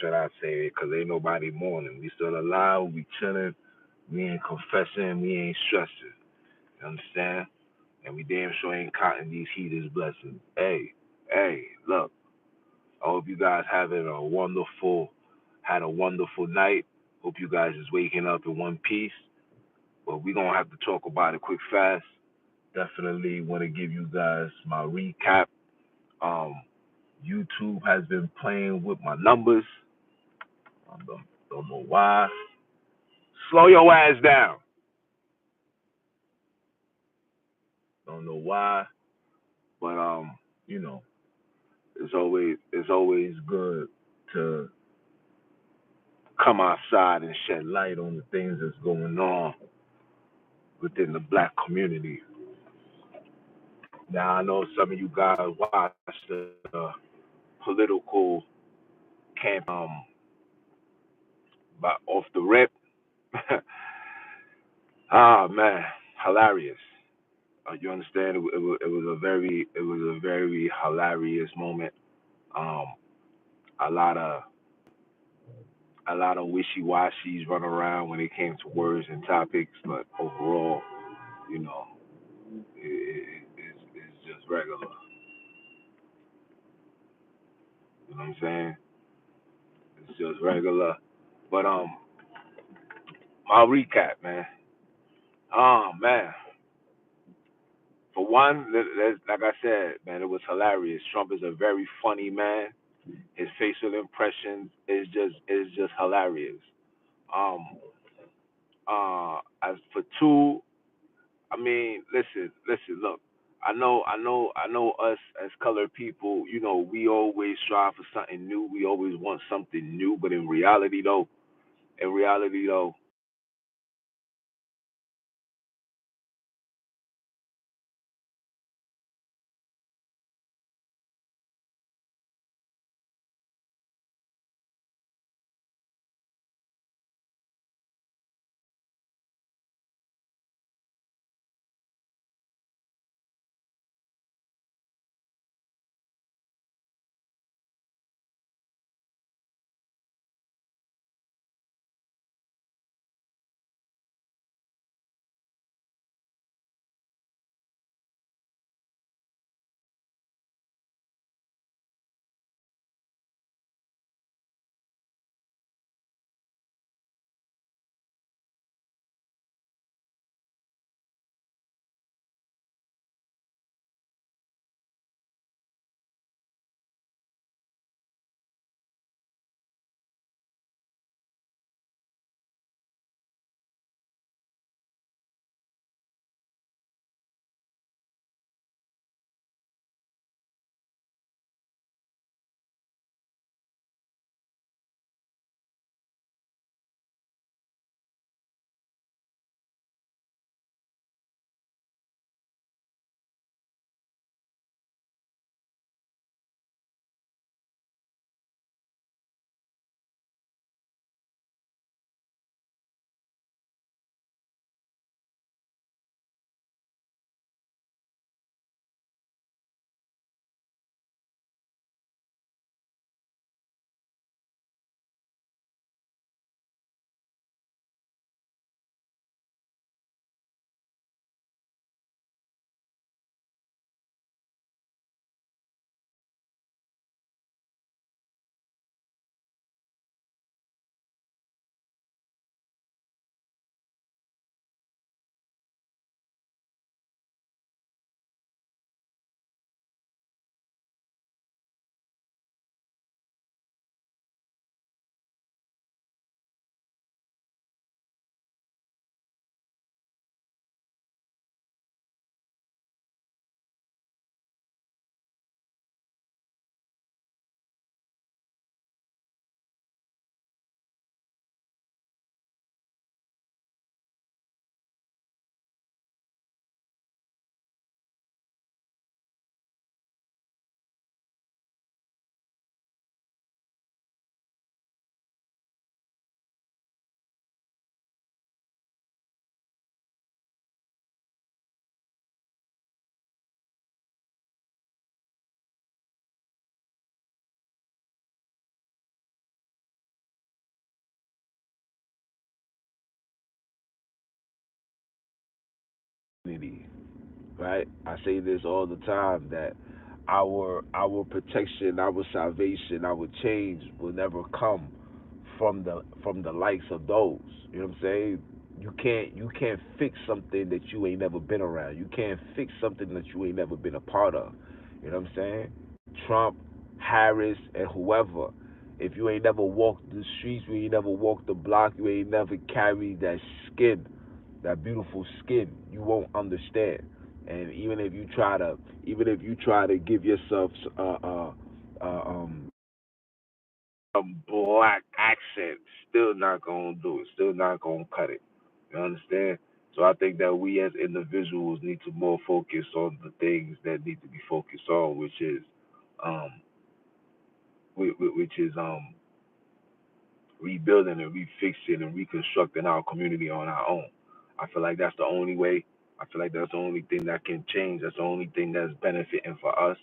should I say? Because ain't nobody mourning. We still alive. We chilling. We ain't confessing. We ain't stressing. You understand? And we damn sure ain't counting these heathens' blessings. Hey, look. I hope you guys had a wonderful night. Hope you guys is waking up in one piece. But we gonna have to talk about it quick fast. Definitely want to give you guys my recap. Um, YouTube has been playing with my numbers. I don't know why. Slow your ass down. Don't know why, but you know, it's always good to come outside and shed light on the things that's going on within the black community. Now I know some of you guys watch the political camp but off the rip. Ah man, hilarious. You understand? It was a very hilarious moment. Um, a lot of wishy washies run around when it came to words and topics, but overall, you know, it's just regular. You know what I'm saying? It's just regular. But my recap, man. Oh man. For one, like I said, man, it was hilarious. Trump is a very funny man. His facial impressions is just hilarious. Um, as for two, I mean, listen, look. I know us as colored people. You know, we always strive for something new. We always want something new. But in reality though, community, right? I say this all the time that our protection, our salvation, our change will never come from the likes of those. You know what I'm saying? You can't fix something that you ain't never been around. You can't fix something that you ain't never been a part of. You know what I'm saying? Trump, Harris, and whoever. If you ain't never walked the streets, you ain't never walked the block, you ain't never carried that skin, that beautiful skin, you won't understand. And even if you try to give yourself a black accent, still not gonna do it. Still not gonna cut it. You understand? So I think that we as individuals need to more focus on the things that need to be focused on, um, which is rebuilding and refixing and reconstructing our community on our own. I feel like that's the only way. I feel like that's the only thing that can change. That's the only thing that's benefiting for us,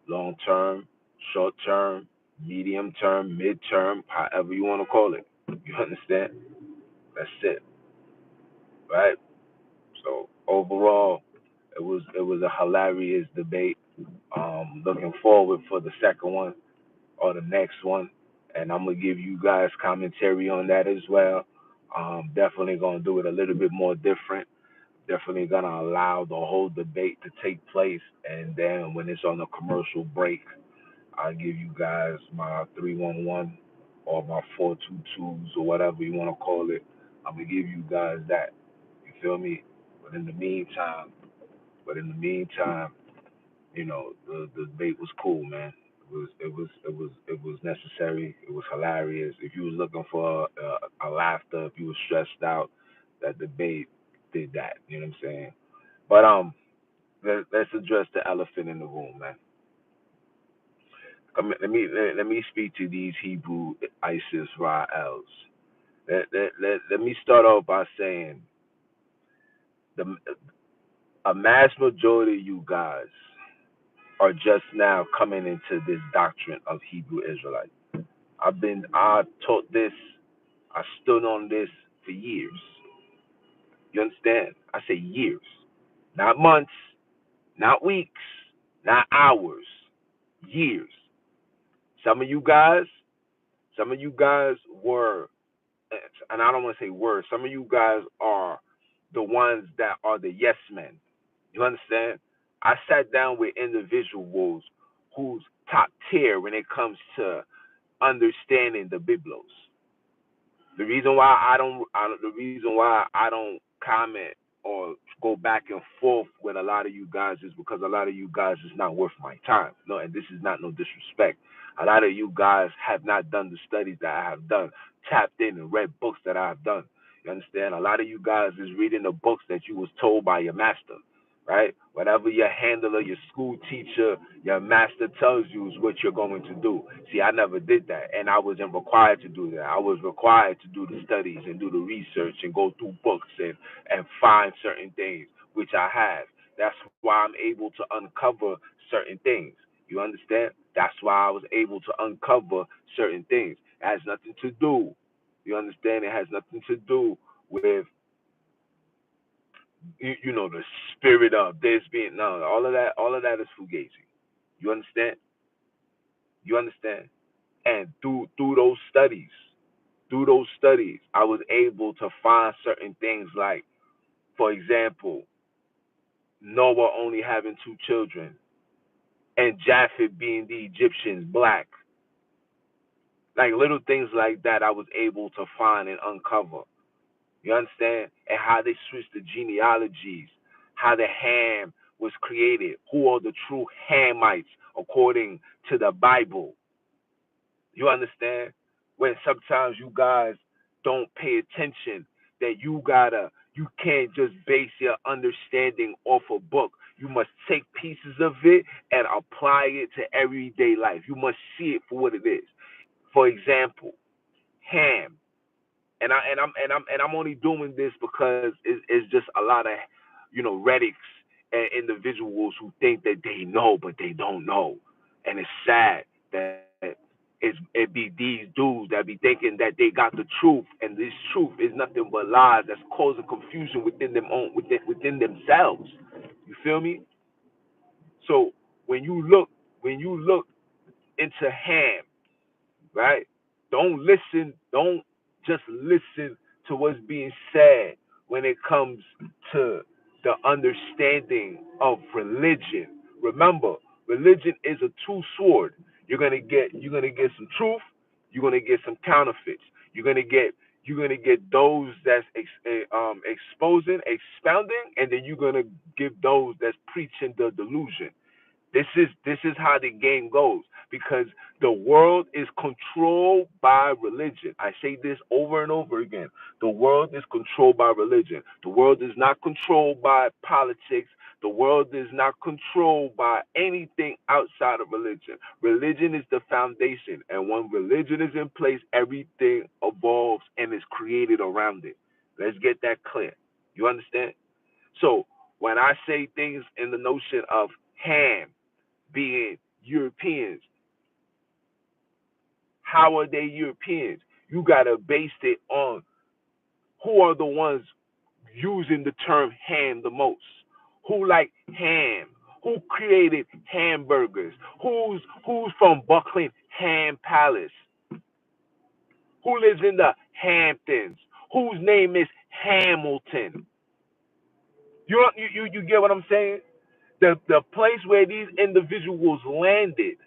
long term, short term, medium term, mid term, however you want to call it. You understand? That's it, right? So overall, it was a hilarious debate. Looking forward for the second one or the next one, and I'm gonna give you guys commentary on that as well. Definitely gonna do it a little bit more different. Definitely gonna allow the whole debate to take place, and then when it's on a commercial break, I'll give you guys my 311 or my 422s or whatever you want to call it. I'm gonna give you guys that. You feel me? But in the meantime, but in the meantime, the debate was cool, man. It was necessary. It was hilarious. If you was looking for a laughter, if you was stressed out, that debate did that. You know what I'm saying? But let's address the elephant in the room, man. Let me speak to these Hebrew ISIS Raels. Let me start off by saying the a mass majority of you guys are just now coming into this doctrine of Hebrew Israelites. I taught this, I stood on this for years. You understand? I say years, not months, not weeks, not hours, years. Some of you guys, some of you guys were, and I don't want to say were, some of you guys are the ones that are the yes men. You understand? I sat down with individuals who's top tier when it comes to understanding the Biblos. The reason why comment or go back and forth with a lot of you guys is because a lot of you guys is not worth my time. No, and this is not no disrespect. A lot of you guys have not done the studies that I have done, tapped in and read books that I have done. You understand? A lot of you guys is reading the books that you was told by your master, right? Whatever your handler, your school teacher, your master tells you is what you're going to do. See, I never did that, and I wasn't required to do that. I was required to do the studies and do the research and go through books and find certain things, which I have. That's why I'm able to uncover certain things. You understand? That's why I was able to uncover certain things. It has nothing to do. You understand? It has nothing to do with the spirit of this being no, all of that is fugazi. You understand? You understand? And through those studies, I was able to find certain things like, for example, Noah only having two children and Japheth being the Egyptians black. Like little things like that I was able to find and uncover. You understand? And how they switched the genealogies, how the Ham was created, who are the true Hamites according to the Bible. You understand? When sometimes you guys don't pay attention, that you can't just base your understanding off a book. You must take pieces of it and apply it to everyday life. You must see it for what it is. For example, Ham. And I'm only doing this because it's just a lot of redics and individuals who think that they know but they don't know, and it's sad that It be these dudes that be thinking that they got the truth, and this truth is nothing but lies that's causing confusion within themselves. You feel me? So when you look into Ham, right? Don't just listen to what's being said when it comes to the understanding of religion. Remember, religion is a two-sword. You're gonna get some truth, you're gonna get some counterfeits. You're gonna get those that's exposing, expounding, and then you're gonna give those that's preaching the delusion. This is how the game goes, because the world is controlled by religion. I say this over and over again. The world is controlled by religion. The world is not controlled by politics. The world is not controlled by anything outside of religion. Religion is the foundation, and when religion is in place, everything evolves and is created around it. Let's get that clear. You understand? So when I say things in the notion of Ham being Europeans, how are they Europeans? You gotta base it on who are the ones using the term ham the most. Who like ham? Who created hamburgers? Who's from Buckingham Palace? Who lives in the Hamptons? Whose name is Hamilton? You get what I'm saying? The place where these individuals landed,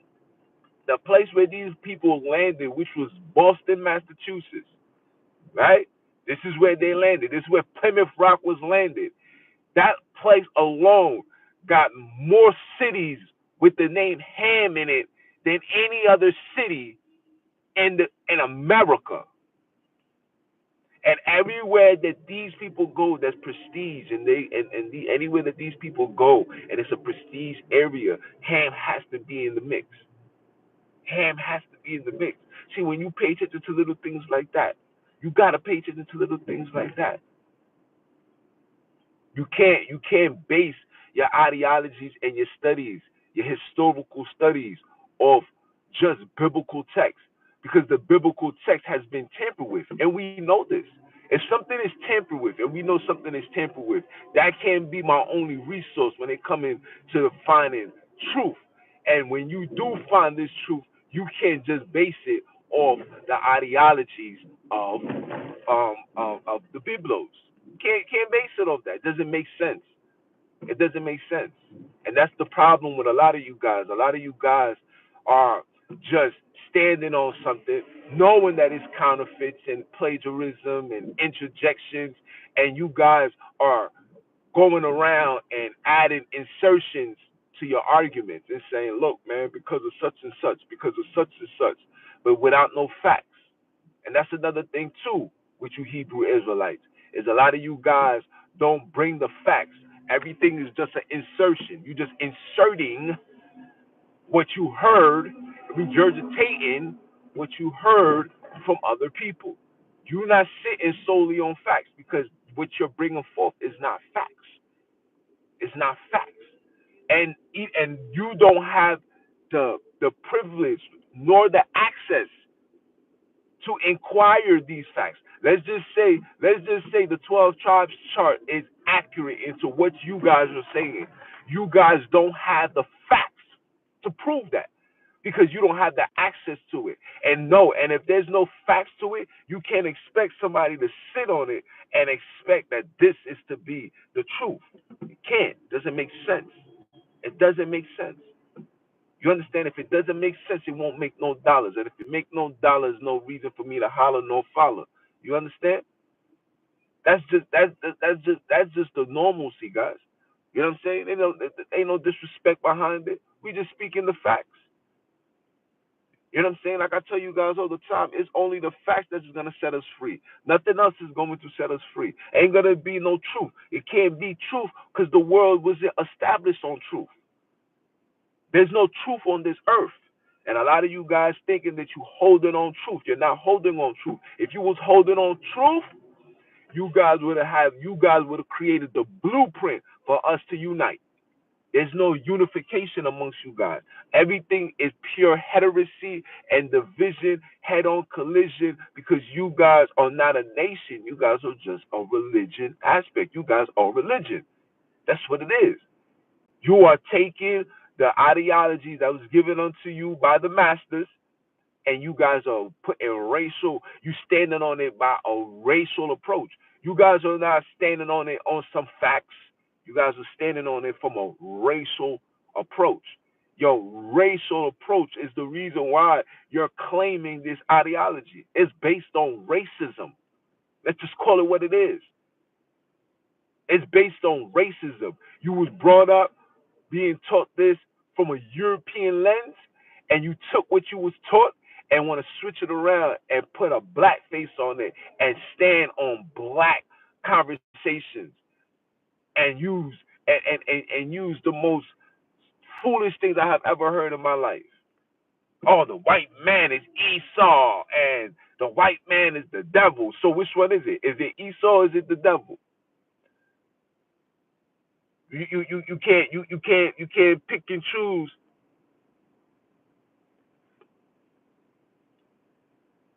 the place where these people landed, which was Boston, Massachusetts, right? This is where they landed. This is where Plymouth Rock was landed. That place alone got more cities with the name Ham in it than any other city in America. And everywhere that these people go, there's prestige, and anywhere that these people go, and it's a prestige area, Ham has to be in the mix. Ham has to be in the mix. See, when you pay attention to little things like that, you gotta pay attention to little things like that. You can't base your ideologies and your studies, your historical studies, off just biblical text, because the biblical text has been tampered with, and we know this. If something is tampered with, and we know something is tampered with, that can be my only resource when it comes to finding truth. And when you do find this truth, you can't just base it off the ideologies of the Biblos. Can't base it off that. It doesn't make sense. It doesn't make sense. And that's the problem with a lot of you guys. A lot of you guys are just standing on something, knowing that it's counterfeits and plagiarism and interjections, and you guys are going around and adding insertions to your arguments and saying, look, man, because of such and such, because of such and such, but without no facts. And that's another thing too with you Hebrew Israelites, is a lot of you guys don't bring the facts. Everything is just an insertion. You're just inserting what you heard, regurgitating what you heard from other people. You're not sitting solely on facts, because what you're bringing forth is not facts. It's not facts. And you don't have the privilege nor the access to inquire these facts. Let's just say the 12 tribes chart is accurate into what you guys are saying. You guys don't have the facts to prove that, because you don't have the access to it. And no, and if there's no facts to it, you can't expect somebody to sit on it and expect that this is to be the truth. It can't. It doesn't make sense. It doesn't make sense. You understand? If it doesn't make sense, it won't make no dollars. And if it make no dollars, no reason for me to holler nor follow. You understand? That's just the normalcy, guys. You know what I'm saying? Ain't no disrespect behind it. We just speaking the facts. You know what I'm saying? Like I tell you guys all the time, it's only the facts that's gonna set us free. Nothing else is going to set us free. Ain't gonna be no truth. It can't be truth, because the world wasn't established on truth. There's no truth on this earth. And a lot of you guys thinking that you holding on truth. You're not holding on truth. If you was holding on truth, you guys would have created the blueprint for us to unite. There's no unification amongst you guys. Everything is pure heresy and division, head on collision, because you guys are not a nation. You guys are just a religion aspect. You guys are religion. That's what it is. You are taking the ideology that was given unto you by the masters, and you guys are putting racial, you standing on it by a racial approach. You guys are not standing on it on some facts. You guys are standing on it from a racial approach. Your racial approach is the reason why you're claiming this ideology. It's based on racism. Let's just call it what it is. It's based on racism. You was brought up being taught this from a European lens, and you took what you was taught and want to switch it around and put a black face on it and stand on black conversations and use the most foolish things I have ever heard in my life. Oh, the white man is Esau and the white man is the devil. So which one is it? Is it Esau or is it the devil? You can't pick and choose.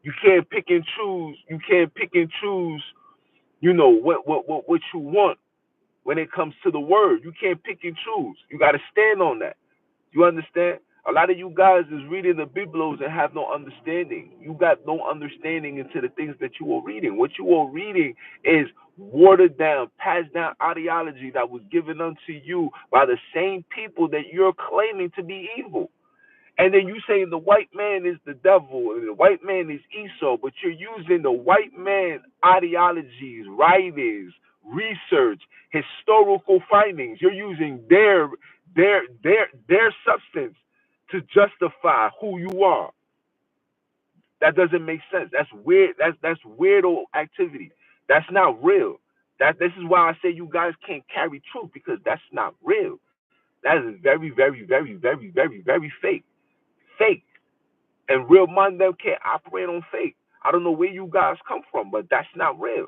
You can't pick and choose. You can't pick and choose. What you want when it comes to the word. You can't pick and choose. You got to stand on that. You understand? A lot of you guys is reading the Biblos and have no understanding. You got no understanding into the things that you are reading. What you are reading is watered down, passed down ideology that was given unto you by the same people that you're claiming to be evil. And then you saying the white man is the devil and the white man is Esau, but you're using the white man ideologies, writings, research, historical findings. You're using their substance to justify who you are. That doesn't make sense. That's weird. That's weirdo activity. That's not real. This is why I say you guys can't carry truth, because that's not real. That is very, very, very, very, very, very fake. Fake. And real mind them can't operate on fake. I don't know where you guys come from, but that's not real.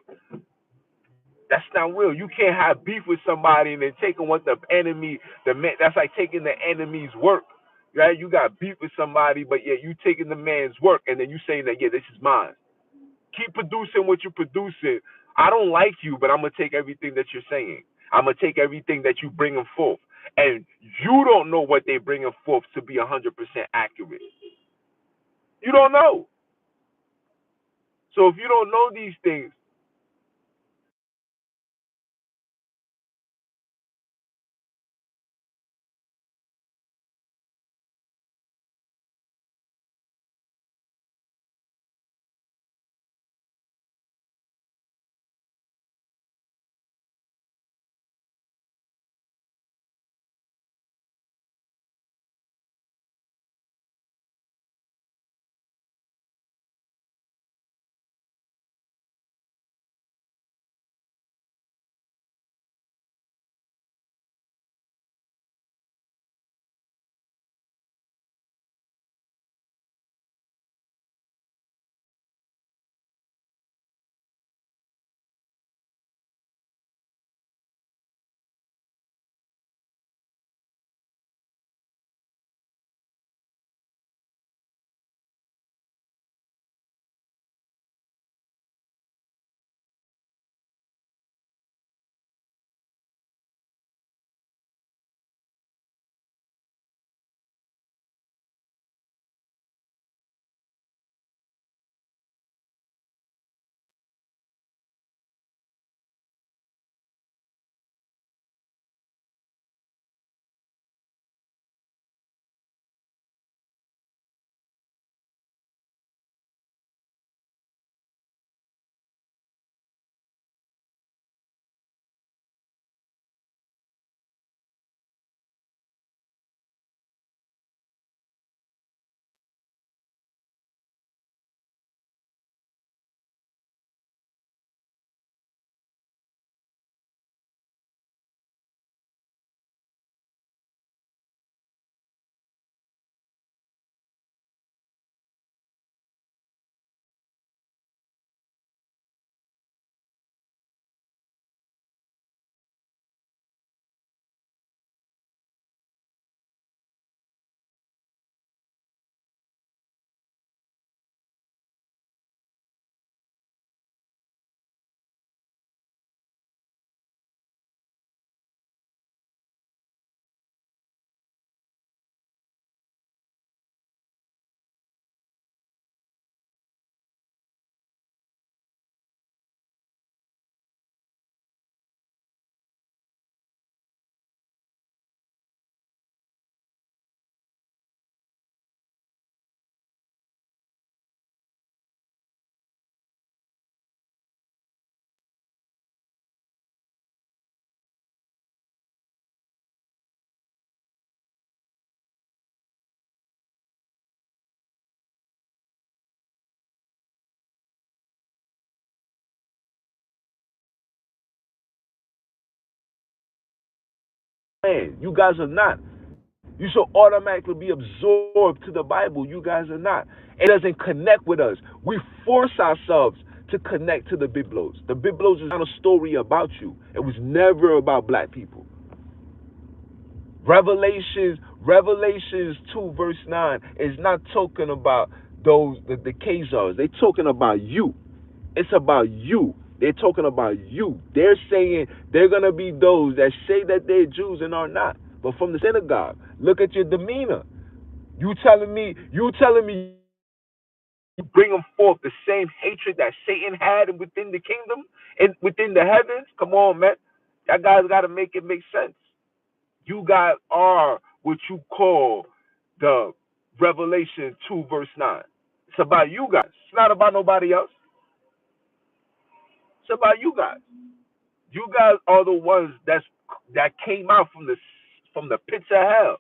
That's not real. You can't have beef with somebody and then taking what the enemy, the man, that's like taking the enemy's work. Right? You got beef with somebody, but yeah, you taking the man's work and then you saying that, yeah, this is mine. Keep producing what you're producing. I don't like you, but I'm gonna take everything that you're saying. I'm gonna take everything that you bringing forth, and you don't know what they bringing forth to be 100% accurate. You don't know. So if you don't know these things, land. You guys are not. You should automatically be absorbed to the Bible. You guys are not. It doesn't connect with us. We force ourselves to connect to the Biblos. The Biblos is not a story about you. It was never about black people. Revelations 2 verse 9 is not talking about the Khazars. They're talking about you. It's about you. They're talking about you. They're saying they're gonna be those that say that they're Jews and are not. But from the synagogue, look at your demeanor. You telling me you bring them forth the same hatred that Satan had within the kingdom and within the heavens? Come on, man. That guy's got to make it make sense. You guys are what you call the Revelation 2 verse 9. It's about you guys. It's not about nobody else. It's about you guys. You guys are the ones that came out from the pits of hell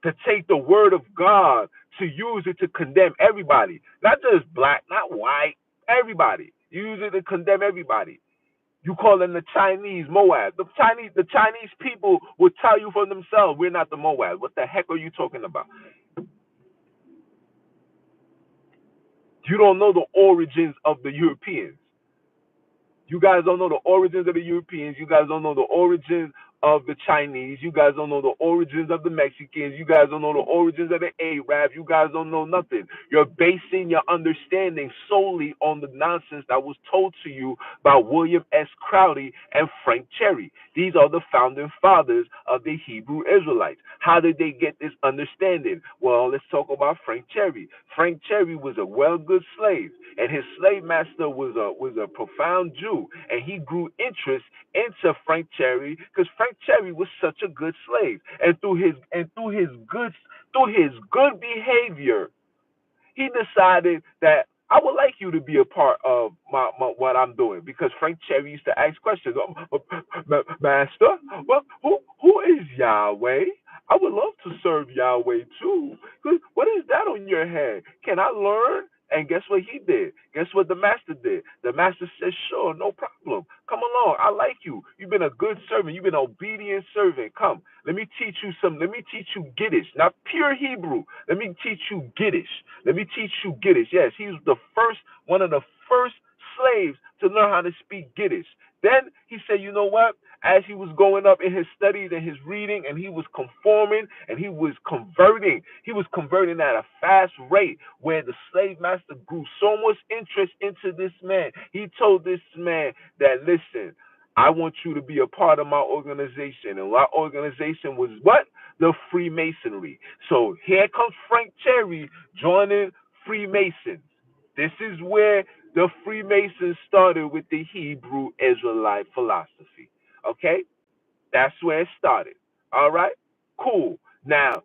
to take the word of God to use it to condemn everybody, not just black, not white, everybody. You use it to condemn everybody. You call them the Chinese Moab. The Chinese people will tell you for themselves, we're not the Moab. What the heck are you talking about? You don't know the origins of the Europeans. You guys don't know the origins of the Europeans. You guys don't know the origins of the Chinese. You guys don't know the origins of the Mexicans. You guys don't know the origins of the Arabs. You guys don't know nothing. You're basing your understanding solely on the nonsense that was told to you by William S. Crowdy and Frank Cherry. These are the founding fathers of the Hebrew Israelites. How did they get this understanding? Well, let's talk about Frank Cherry. Frank Cherry was a well-good slave, and his slave master was a profound Jew, and he grew interest into Frank Cherry because Frank Cherry was such a good slave, and through his good behavior, he decided that I would like you to be a part of my what I'm doing, because Frank Cherry used to ask questions. Master, well, who is Yahweh? I would love to serve Yahweh too. What is that on your head? Can I learn? And guess what he did? Guess what the master did? The master said, sure, no problem. Come along. I like you. You've been a good servant. You've been an obedient servant. Come. Let me teach you Giddish. Not pure Hebrew. Let me teach you Giddish. Let me teach you Giddish. Yes, he was one of the first slaves to learn how to speak Giddish. Then he said, you know what? As he was going up in his studies and his reading, and he was conforming and he was converting at a fast rate, where the slave master grew so much interest into this man. He told this man that, listen, I want you to be a part of my organization. And our organization was what? The Freemasonry. So here comes Frank Cherry joining Freemasons. This is where the Freemasons started with the Hebrew Israelite philosophy. Okay? That's where it started. All right? Cool. Now,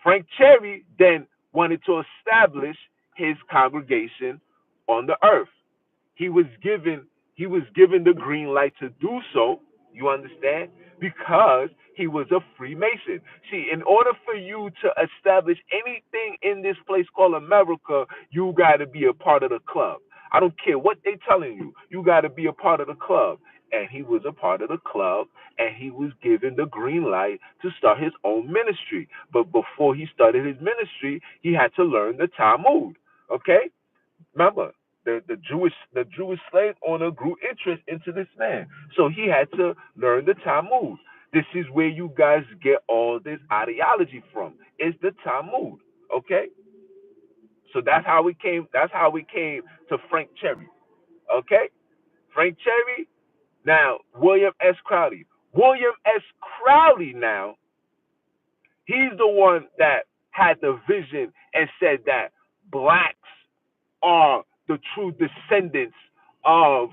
Frank Cherry then wanted to establish his congregation on the earth. He was given the green light to do so, you understand? Because he was a Freemason. See, in order for you to establish anything in this place called America, you got to be a part of the club. I don't care what they telling you. You got to be a part of the club. And he was a part of the club, and he was given the green light to start his own ministry. But before he started his ministry, he had to learn the Talmud. Okay? Remember, the Jewish slave owner grew interest into this man, so he had to learn the Talmud. This is where you guys get all this ideology from. It's the Talmud, okay? So that's how we came. That's how we came to Frank Cherry, okay? Frank Cherry. Now William S. Crowdy. William S. Crowdy. Now he's the one that had the vision and said that blacks are the true descendants of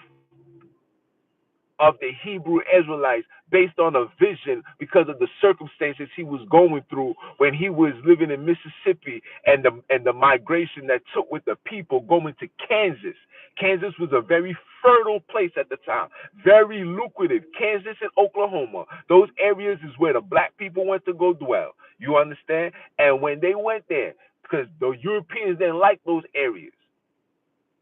the Hebrew Israelites, based on a vision because of the circumstances he was going through when he was living in Mississippi, and the migration that took with the people going to Kansas. Kansas was a very fertile place at the time, very lucrative. Kansas and Oklahoma, those areas is where the black people went to go dwell. You understand? And when they went there, because the Europeans didn't like those areas,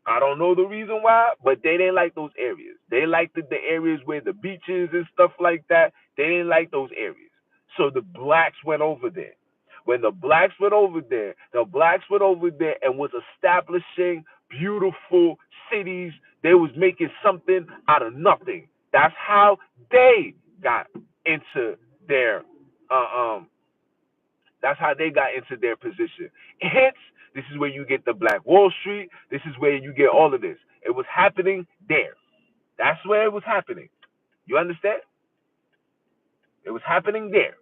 I don't know the reason why, but they didn't like those areas. They liked the areas where the beaches and stuff like that. They didn't like those areas. So the blacks went over there. When the blacks went over there, the blacks went over there and was establishing beautiful cities. They was making something out of nothing. That's how they got into their that's how they got into their position. Hence, this is where you get the Black Wall Street. This is where you get all of this. It was happening there. That's where it was happening. You understand? It was happening there.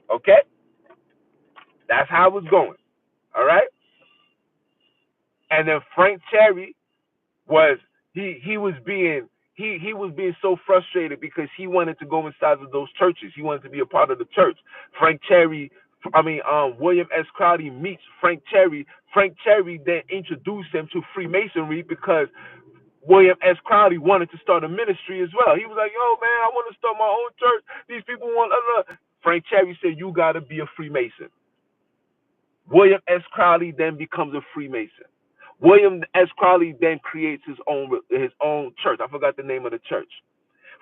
Okay? That's how it was going. All right? And then Frank Cherry was he was being he was being so frustrated because he wanted to go inside of those churches. He wanted to be a part of the church. Frank Cherry, William S. Crowley meets Frank Cherry. Frank Cherry then introduced him to Freemasonry because William S. Crowley wanted to start a ministry as well. He was like, "Yo, man, I want to start my own church. These people want." Frank Cherry said, "You got to be a Freemason." William S. Crowley then becomes a Freemason. William S. Crowley then creates his own church. I forgot the name of the church.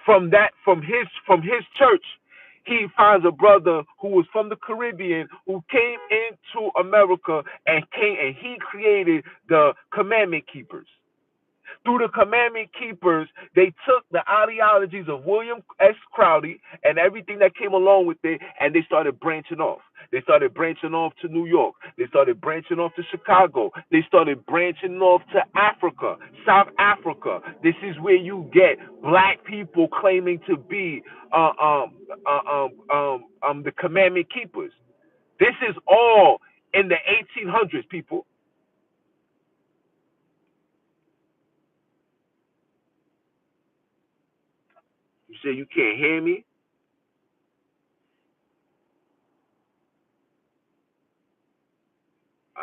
From his church, he finds a brother who was from the Caribbean who came into America and he created the Commandment Keepers. Through the Commandment Keepers, they took the ideologies of William S. Crowley and everything that came along with it, and they started branching off. They started branching off to New York. They started branching off to Chicago. They started branching off to Africa, South Africa. This is where you get black people claiming to be the Commandment Keepers. This is all in the 1800s, people. You say you can't hear me?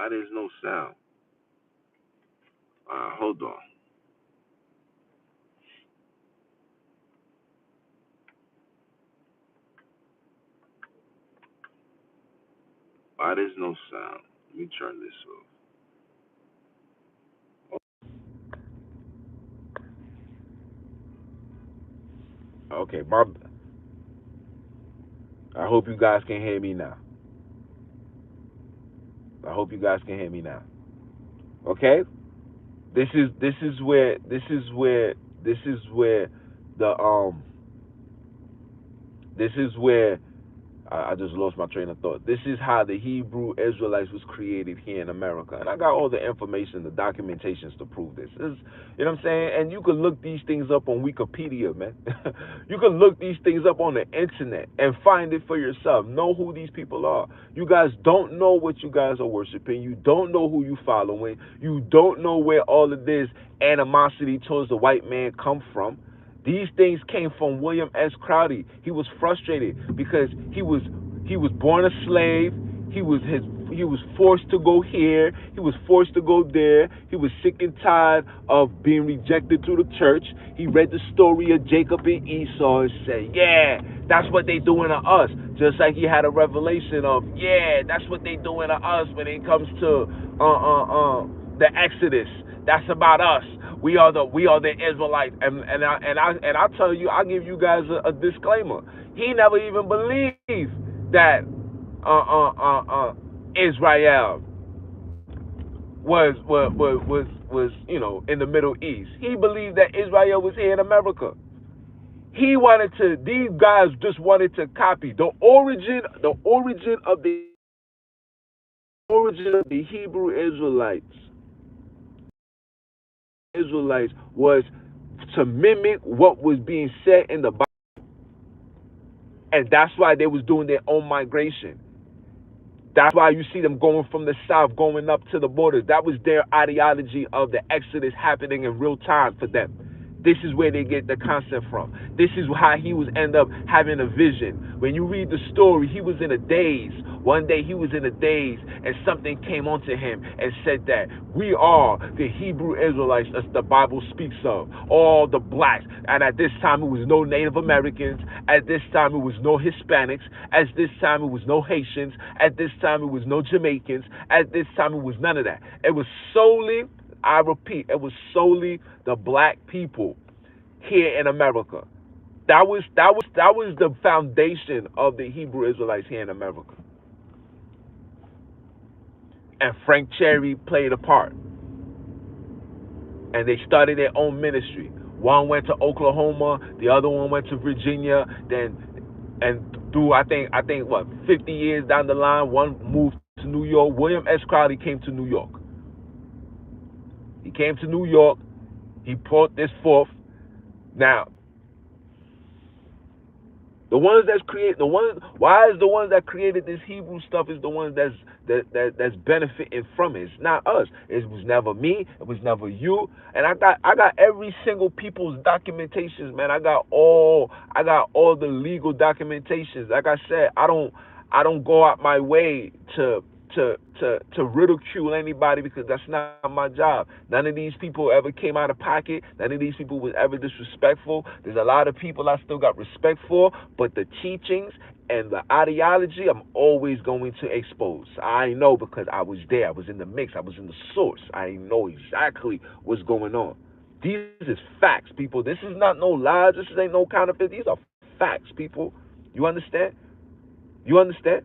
There's no sound. Hold on. There's no sound. Let me turn this off. Okay, I hope you guys can hear me now. I hope you guys can hear me now. Okay? This is where the this is where I just lost my train of thought. This is how the Hebrew Israelites was created here in America. And I got all the information, the documentations to prove this. You know what I'm saying? And you can look these things up on Wikipedia, man. You can look these things up on the internet and find it for yourself. Know who these people are. You guys don't know what you guys are worshiping. You don't know who you following. You don't know where all of this animosity towards the white man come from. These things came from William S. Crowley. He was frustrated because he was born a slave. He was forced to go here. He was forced to go there. He was sick and tired of being rejected to the church. He read the story of Jacob and Esau and said, "Yeah, that's what they doing to us." Just like he had a revelation of, "Yeah, that's what they doing to us when it comes to the Exodus. That's about us. We are the Israelites." And I tell you, I give you guys a disclaimer. He never even believed that Israel was in the Middle East. He believed that Israel was here in America. These guys just wanted to copy the origin of the Hebrew Israelites was to mimic what was being said in the Bible, and that's why they was doing their own migration. That's why you see them going from the south, going up to the borders. That was their ideology of the Exodus happening in real time for them. This is where they get the concept from. This is how he was end up having a vision. When you read the story, he was in a daze. One day he was in a daze, and something came onto him and said that we are the Hebrew Israelites as the Bible speaks of, all the blacks. And at this time it was no Native Americans. At this time it was no Hispanics. At this time it was no Haitians. At this time it was no Jamaicans. At this time it was none of that. It was solely, I repeat, it was solely the black people here in America. That was the foundation of the Hebrew Israelites here in America. And Frank Cherry played a part. And they started their own ministry. One went to Oklahoma, the other one went to Virginia, then and through I think what 50 years down the line, one moved to New York. William S. Crowley came to New York. He came to New York. He brought this forth. Now, the ones that's create the ones why is the ones that created this Hebrew stuff is the ones that's benefiting from it. It's not us. It was never me. It was never you. And I got every single people's documentations, man. I got all the legal documentations. Like I said, I don't go out my way to ridicule anybody because that's not my job. None of these people ever came out of pocket. None of these people was ever disrespectful. There's a lot of people I still got respect for, but the teachings and the ideology I'm always going to expose. I know because I was there. I was in the mix. I was in the source. I know exactly what's going on. These is facts, people. This is not no lies. This ain't no counterfeit. These are facts, people. You understand? You understand?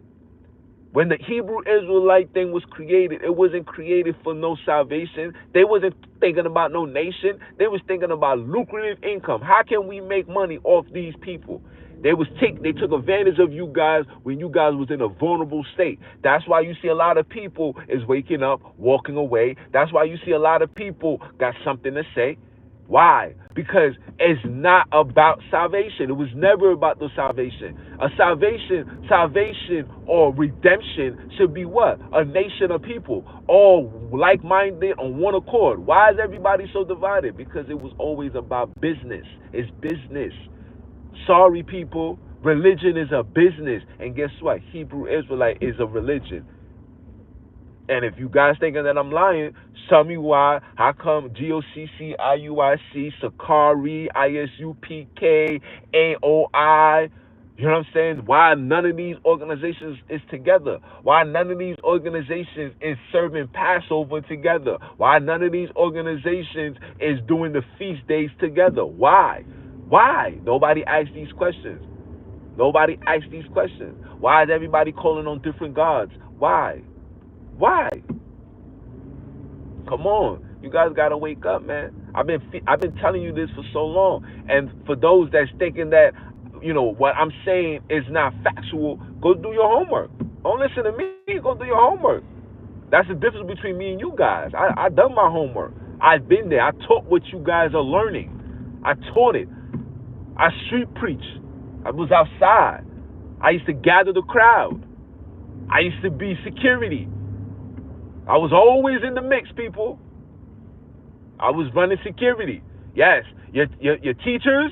When the Hebrew Israelite thing was created, it wasn't created for no salvation. They wasn't thinking about no nation. They was thinking about lucrative income. How can we make money off these people? They took advantage of you guys when you guys was in a vulnerable state. That's why you see a lot of people is waking up, walking away. That's why you see a lot of people got something to say. Why? Because it's not about salvation. It was never about the salvation. A salvation or redemption should be what? A nation of people, all like-minded on one accord. Why is everybody so divided? Because it was always about business. It's business. Sorry, people. Religion is a business. And guess what? Hebrew Israelite is a religion. And if you guys thinking that I'm lying, tell me why. How come GOCCIUIC, Sakari, ISUPK, AOI, you know what I'm saying? Why none of these organizations is together? Why none of these organizations is serving Passover together? Why none of these organizations is doing the feast days together? Why? Why? Nobody asks these questions. Nobody asks these questions. Why is everybody calling on different gods? Why? Why? Come on, you guys gotta wake up, man. I've been telling you this for so long, and for those that's thinking that what I'm saying is not factual, go do your homework. Don't listen to me. Go do your homework. That's the difference between me and you guys. I done my homework. I've been there. I taught what you guys are learning. I taught it. I street preached. I was outside. I used to gather the crowd. I used to be security. I was always in the mix, people. I was running security. Yes, your teachers,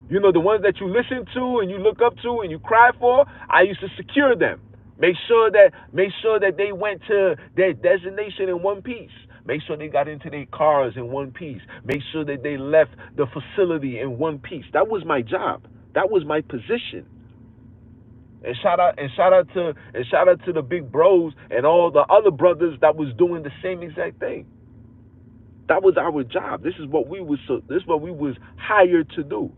the ones that you listen to and you look up to and you cry for, I used to secure them. Make sure that they went to their destination in one piece. Make sure they got into their cars in one piece. Make sure that they left the facility in one piece. That was my job. That was my position. And shout out to the big bros and all the other brothers that was doing the same exact thing. That was our job. This is what we was hired to do.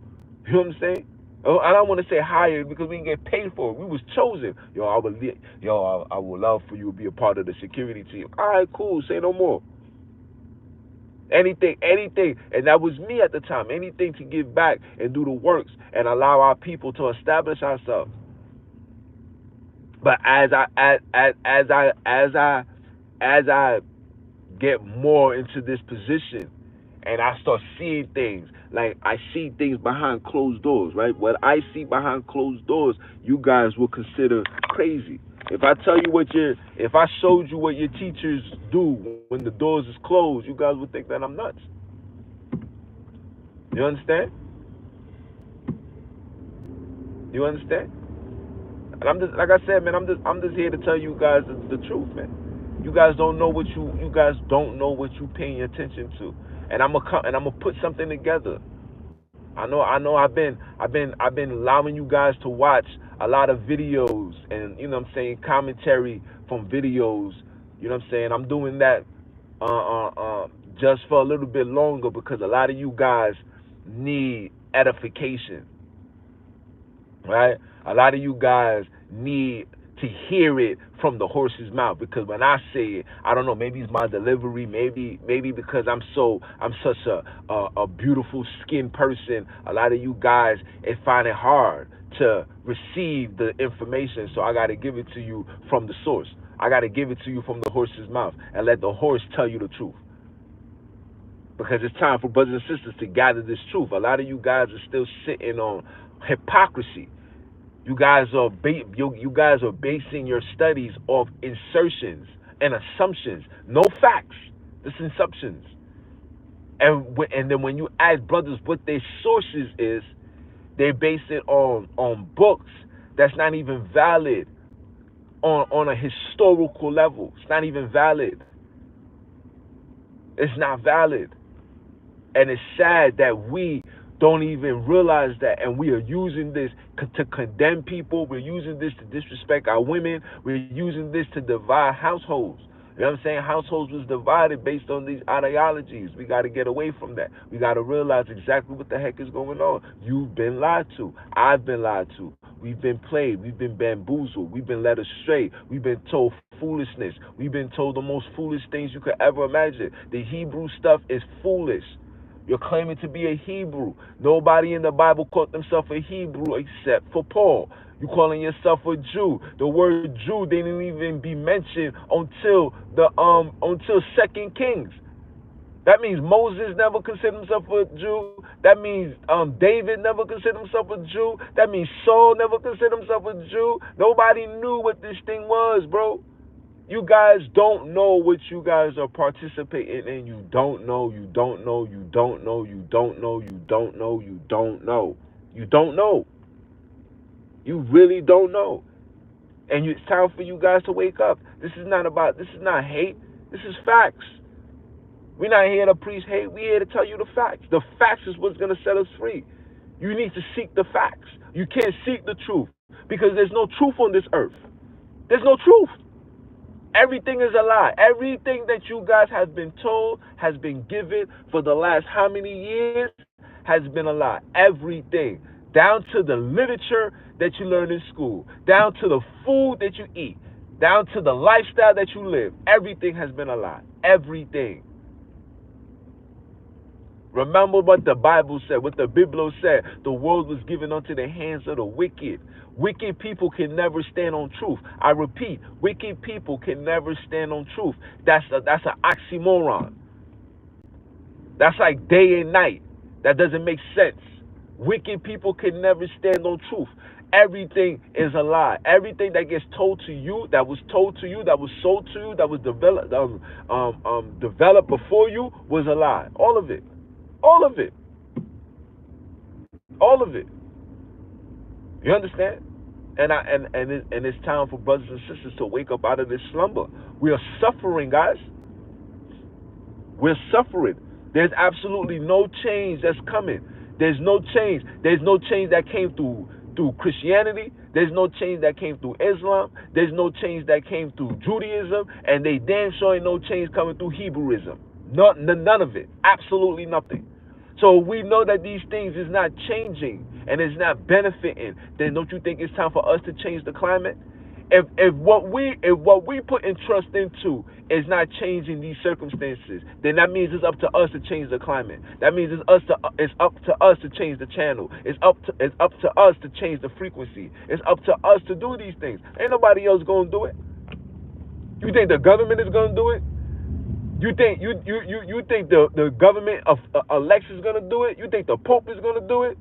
You know what I'm saying? Oh, I don't want to say hired because we didn't get paid for it. We was chosen. I would love for you to be a part of the security team. All right, cool. Say no more. Anything, and that was me at the time. Anything to give back and do the works and allow our people to establish ourselves. But as I get more into this position and I start seeing things, like I see things behind closed doors, right? What I see behind closed doors, you guys will consider crazy. If I showed you what your teachers do when the doors is closed, you guys would think that I'm nuts. You understand? You understand? And I'm just, like I said, man, I'm just here to tell you guys the truth, man. You guys don't know what you guys don't know what you paying attention to. And I'm gonna put something together. I know I've been allowing you guys to watch a lot of videos and you know what I'm saying, commentary from videos. You know what I'm saying? I'm doing that uh uh uh just for a little bit longer because a lot of you guys need edification, right? A lot of you guys need to hear it from the horse's mouth because when I say it, I don't know, maybe it's my delivery, maybe because I'm such a beautiful skinned person. A lot of you guys it find it hard to receive the information, so I got to give it to you from the source. I got to give it to you from the horse's mouth and let the horse tell you the truth. Because it's time for brothers and sisters to gather this truth. A lot of you guys are still sitting on hypocrisy. You guys are basing your studies off insertions and assumptions, no facts, just assumptions. And then when you ask brothers what their sources is, they base it on books that's not even valid on a historical level. It's not even valid. It's not valid. And it's sad that we don't even realize that, and we are using this to condemn people. We're using this to disrespect our women. We're using this to divide households. You know what I'm saying? Households was divided based on these ideologies. We got to get away from that. We got to realize exactly what the heck is going on. You've been lied to. I've been lied to. We've been played. We've been bamboozled. We've been led astray. We've been told foolishness. We've been told the most foolish things you could ever imagine. The Hebrew stuff is foolish. You're claiming to be a Hebrew. Nobody in the Bible called themselves a Hebrew except for Paul. You calling yourself a Jew. The word Jew didn't even be mentioned until Second Kings. That means Moses never considered himself a Jew. That means David never considered himself a Jew. That means Saul never considered himself a Jew. Nobody knew what this thing was, bro. You guys don't know what you guys are participating in. You don't know, you don't know, you don't know, you don't know, you don't know, you don't know. You don't know. You really don't know. And it's time for you guys to wake up. This is not hate. This is facts. We're not here to preach hate. We're here to tell you the facts. The facts is what's going to set us free. You need to seek the facts. You can't seek the truth because there's no truth on this earth. There's no truth. Everything is a lie. Everything that you guys have been told has been given for the last how many years has been a lie. Everything. Down to the literature that you learn in school, down to the food that you eat, down to the lifestyle that you live. Everything has been a lie. Everything. Remember what the Bible said, what the Biblo said. The world was given unto the hands of the wicked. Wicked people can never stand on truth. I repeat, wicked people can never stand on truth. That's an oxymoron. That's like day and night. That doesn't make sense. Wicked people can never stand on truth. Everything is a lie. Everything that gets told to you, that was told to you, that was sold to you, that was developed before you, was a lie. All of it. All of it. All of it. You understand? And it's time for brothers and sisters to wake up out of this slumber. We are suffering, guys. We're suffering. There's absolutely no change that's coming. There's no change. There's no change that came through Christianity. There's no change that came through Islam. There's no change that came through Judaism. And they damn sure ain't no change coming through Hebrewism. None of it. Absolutely nothing. So we know that these things is not changing and it's not benefiting. Then don't you think it's time for us to change the climate? If what we put in trust into is not changing these circumstances, then that means it's up to us to change the climate. That means it's up to us to change the channel. It's up to us to change the frequency. It's up to us to do these things. Ain't nobody else gonna do it. You think the government is gonna do it? You think the government of election is gonna do it? You think the Pope is gonna do it?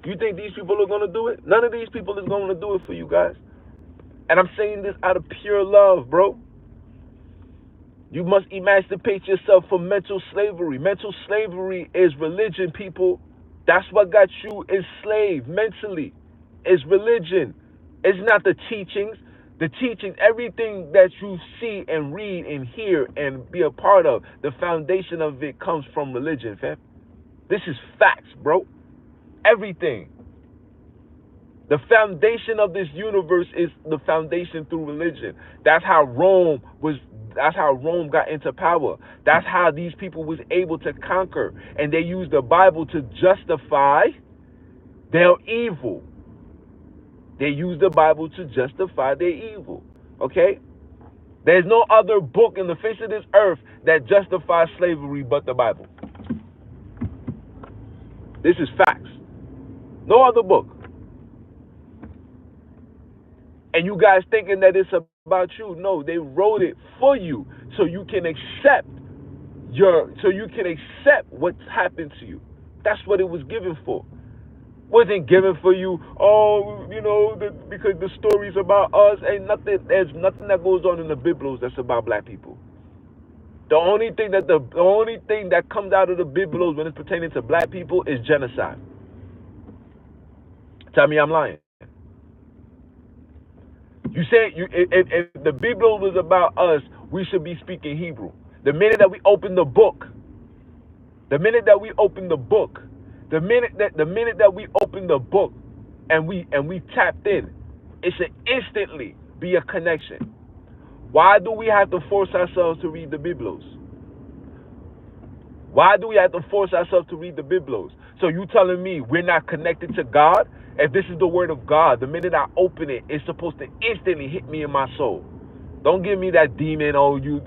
You think these people are going to do it? None of these people is going to do it for you guys. And I'm saying this out of pure love, bro. You must emancipate yourself from mental slavery. Mental slavery is religion, people. That's what got you enslaved mentally. Is religion. It's not the teachings. The teachings, everything that you see and read and hear and be a part of, the foundation of it comes from religion, fam. This is facts, bro. Everything. The foundation of this universe is the foundation through religion. That's how Rome was. That's how Rome got into power. That's how these people was able to conquer, and they used the Bible to justify their evil. They used the Bible to justify their evil. Okay? There's no other book in the face of this earth that justifies slavery but the Bible. This is facts. No other book. And you guys thinking that it's about you. No, they wrote it for you so you can accept what's happened to you. That's what it was given for. Wasn't given for you, because the stories about us ain't nothing. There's nothing that goes on in the Biblos that's about black people. The only thing that comes out of the Biblos when it's pertaining to black people is genocide. Tell me I'm lying. You say if the Bible was about us, we should be speaking Hebrew. The minute that we open the book, the minute that we open the book, and we tapped in, it should instantly be a connection. Why do we have to force ourselves to read the Biblos? Why do we have to force ourselves to read the Biblos? So you telling me we're not connected to God? If this is the word of God, the minute I open it, it's supposed to instantly hit me in my soul. Don't give me that demon, you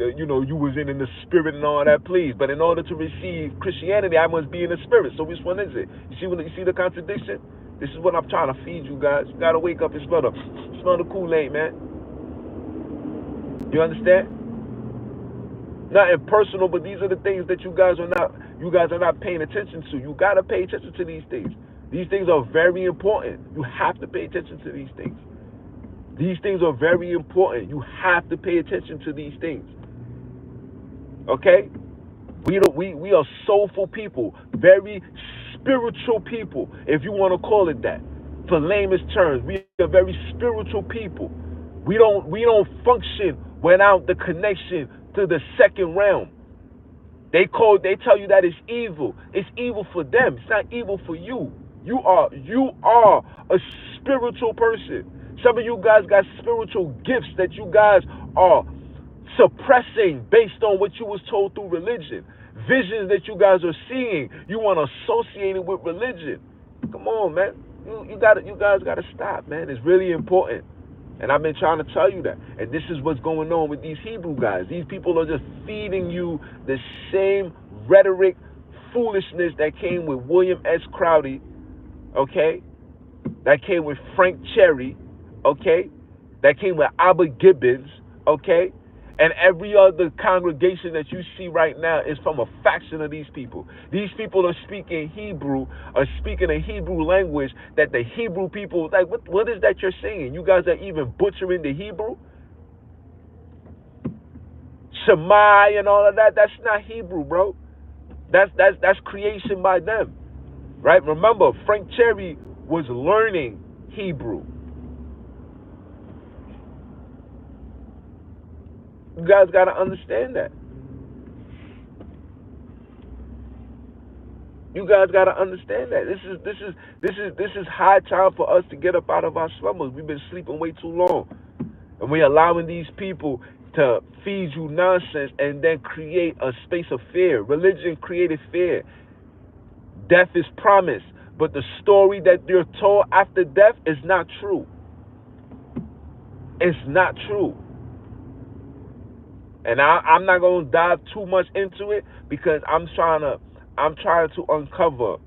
was in the spirit and all that, please. But in order to receive Christianity, I must be in the spirit. So which one is it? You see the contradiction? This is what I'm trying to feed you guys. You gotta wake up and smell the Kool-Aid, man. You understand? Not impersonal, but these are the things that you guys are not paying attention to. You gotta pay attention to these things. These things are very important. You have to pay attention to these things. These things are very important. You have to pay attention to these things. Okay? We are soulful people, very spiritual people, if you want to call it that. For lamest terms, we are very spiritual people. We don't function without the connection to the second realm. They tell you that it's evil. It's evil for them. It's not evil for you. You are a spiritual person. Some of you guys got spiritual gifts that you guys are suppressing based on what you was told through religion. Visions that you guys are seeing, you want to associate it with religion. Come on, man. You guys gotta stop, man. It's really important. And I've been trying to tell you that. And this is what's going on with these Hebrew guys. These people are just feeding you the same rhetoric, foolishness that came with William S. Crowdy, okay? That came with Frank Cherry, okay? That came with Abba Gibbons, okay? And every other congregation that you see right now is from a faction of these people. These people are speaking Hebrew, are speaking a Hebrew language that the Hebrew people, like, what is that you're saying? You guys are even butchering the Hebrew? Shemai and all of that, that's not Hebrew, bro. That's creation by them, right? Remember, Frank Cherry was learning Hebrew. You guys got to understand that. You guys got to understand that. This is high time for us to get up out of our slumbers. We've been sleeping way too long. And we're allowing these people to feed you nonsense and then create a space of fear. Religion created fear. Death is promised, but the story that you're told after death is not true. It's not true. And I'm not going to dive too much into it because I'm trying to uncover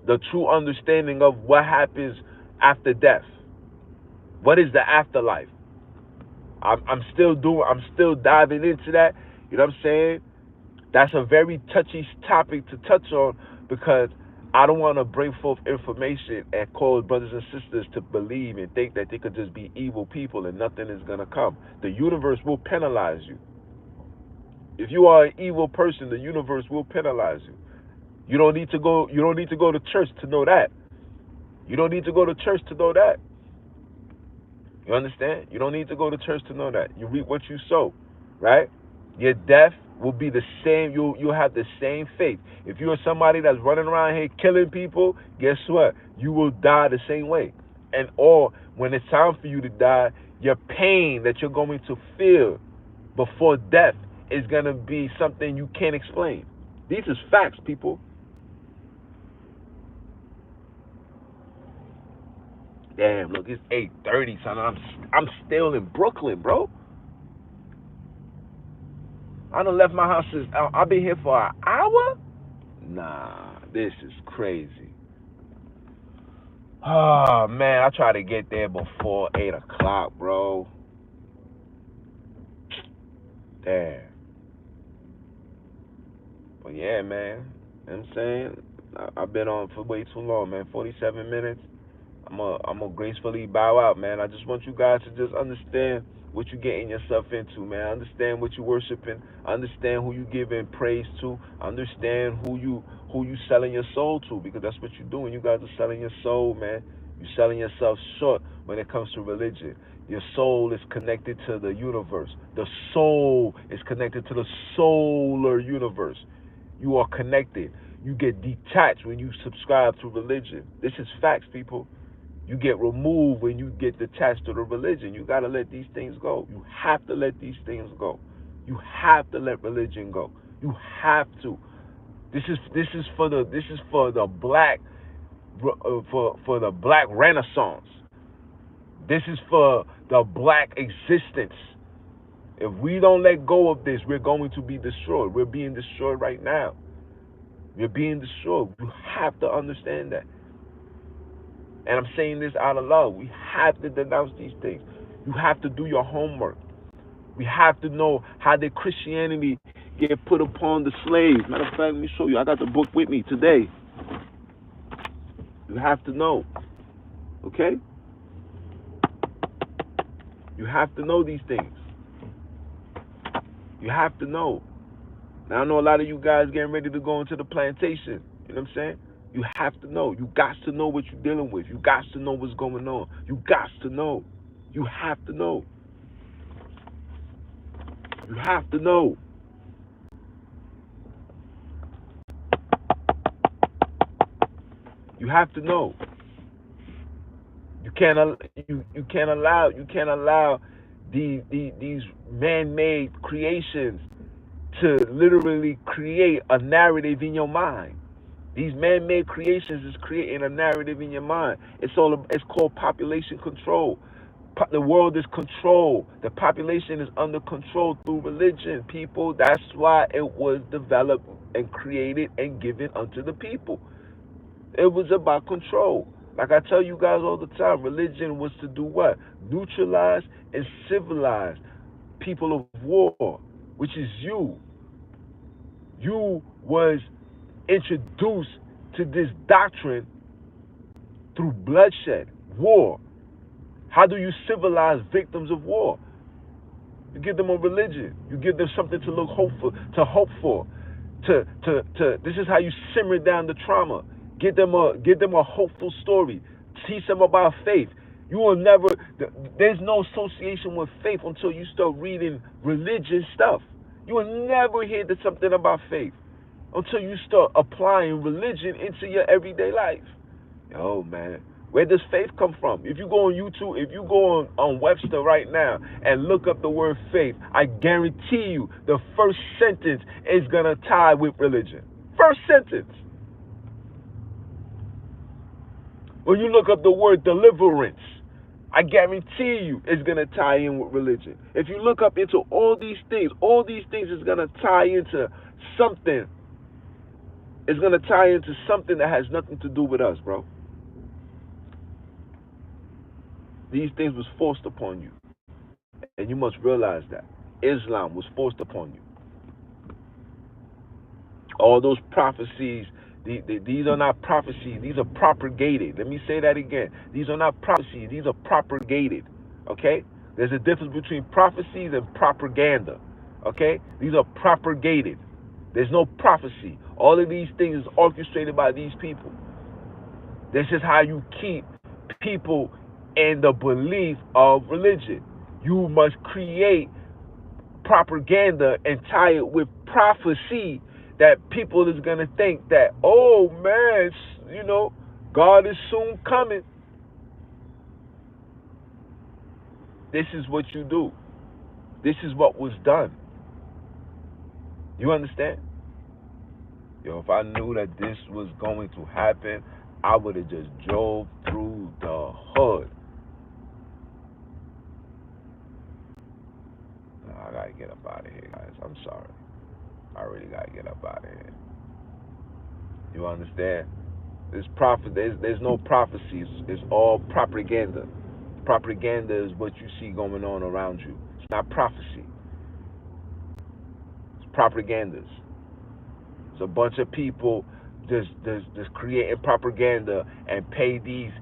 the true understanding of what happens after death. What is the afterlife? I'm still diving into that. You know what I'm saying? That's a very touchy topic to touch on because I don't want to bring forth information and cause brothers and sisters to believe and think that they could just be evil people and nothing is gonna come. The universe will penalize you. If you are an evil person, the universe will penalize you. You don't need to go. You don't need to go to church to know that. You don't need to go to church to know that. You understand? You don't need to go to church to know that. You reap what you sow, right? Your death will be the same. You'll have the same fate. If you're somebody that's running around here killing people, guess what? You will die the same way. And or when it's time for you to die, your pain that you're going to feel before death is gonna be something you can't explain. These is facts, people. Damn, look, it's 8:30, son. I'm still in Brooklyn, bro. I done left my house since I've been here for an hour. Nah, this is crazy. Oh man, I try to get there before 8 o'clock, bro. Damn. But yeah, man. You know what I'm saying? I've been on for way too long, man. 47 minutes. I'm gonna gracefully bow out, man. I just want you guys to just understand what you're getting yourself into, man. Understand what you're worshiping. Understand who you giving praise to. Understand who you selling your soul to, because that's what you're doing. You guys are selling your soul, man. You're selling yourself short when it comes to religion. Your soul is connected to the universe. The soul is connected to the solar universe. You are connected. You get detached when you subscribe to religion. This is facts, people. You get removed when you get detached to the religion. You got to let these things go. You have to let these things go. You have to let religion go. You have to. This is for the black for the black renaissance. This is for the black existence. If we don't let go of this, we're going to be destroyed. We're being destroyed right now. We're being destroyed. You have to understand that. And I'm saying this out of love. We have to denounce these things. You have to do your homework. We have to know how did Christianity get put upon the slaves. Matter of fact, let me show you. I got the book with me today. You have to know. Okay? You have to know these things. You have to know. Now I know a lot of you guys getting ready to go into the plantation. You know what I'm saying? You have to know. You got to know what you're dealing with. You got to know what's going on. You got to know. You have to know. You have to know. You have to know. You can't allow these man-made creations to literally create a narrative in your mind. These man-made creations is creating a narrative in your mind. It's called population control. The world is controlled. The population is under control through religion, people. That's why it was developed and created and given unto the people. It was about control. Like I tell you guys all the time, religion was to do what? Neutralize and civilize people of war, which is you. You was introduced to this doctrine through bloodshed, war. How do you civilize victims of war? You give them a religion. You give them something to look hopeful, to hope for. This is how you simmer down the trauma. Give them a hopeful story. Teach them about faith. You will never. There's no association with faith until you start reading religious stuff. You will never hear something about faith until you start applying religion into your everyday life. Oh man, where does faith come from? If you go on YouTube, if you go on Webster right now and look up the word faith, I guarantee you the first sentence is gonna tie with religion. First sentence. When you look up the word deliverance, I guarantee you it's gonna tie in with religion. If you look up into all these things is gonna tie into something. It's gonna tie into something that has nothing to do with us, bro. These things was forced upon you. And you must realize that Islam was forced upon you. All those prophecies, these are not prophecies. These are propagated. Let me say that again. These are not prophecies. These are propagated. Okay? There's a difference between prophecies and propaganda. Okay? These are propagated. There's no prophecy. All of these things is orchestrated by these people. This is how you keep people in the belief of religion. You must create propaganda and tie it with prophecy that people is going to think that, oh man, God is soon coming. This is what you do. This is what was done. You understand? Yo, if I knew that this was going to happen, I would have just drove through the hood. I gotta get up out of here, guys. I'm sorry. I really gotta get up out of here. You understand? There's no prophecies. It's all propaganda. Propaganda is what you see going on around you. It's not prophecy. It's propagandas. It's a bunch of people just creating propaganda and pay these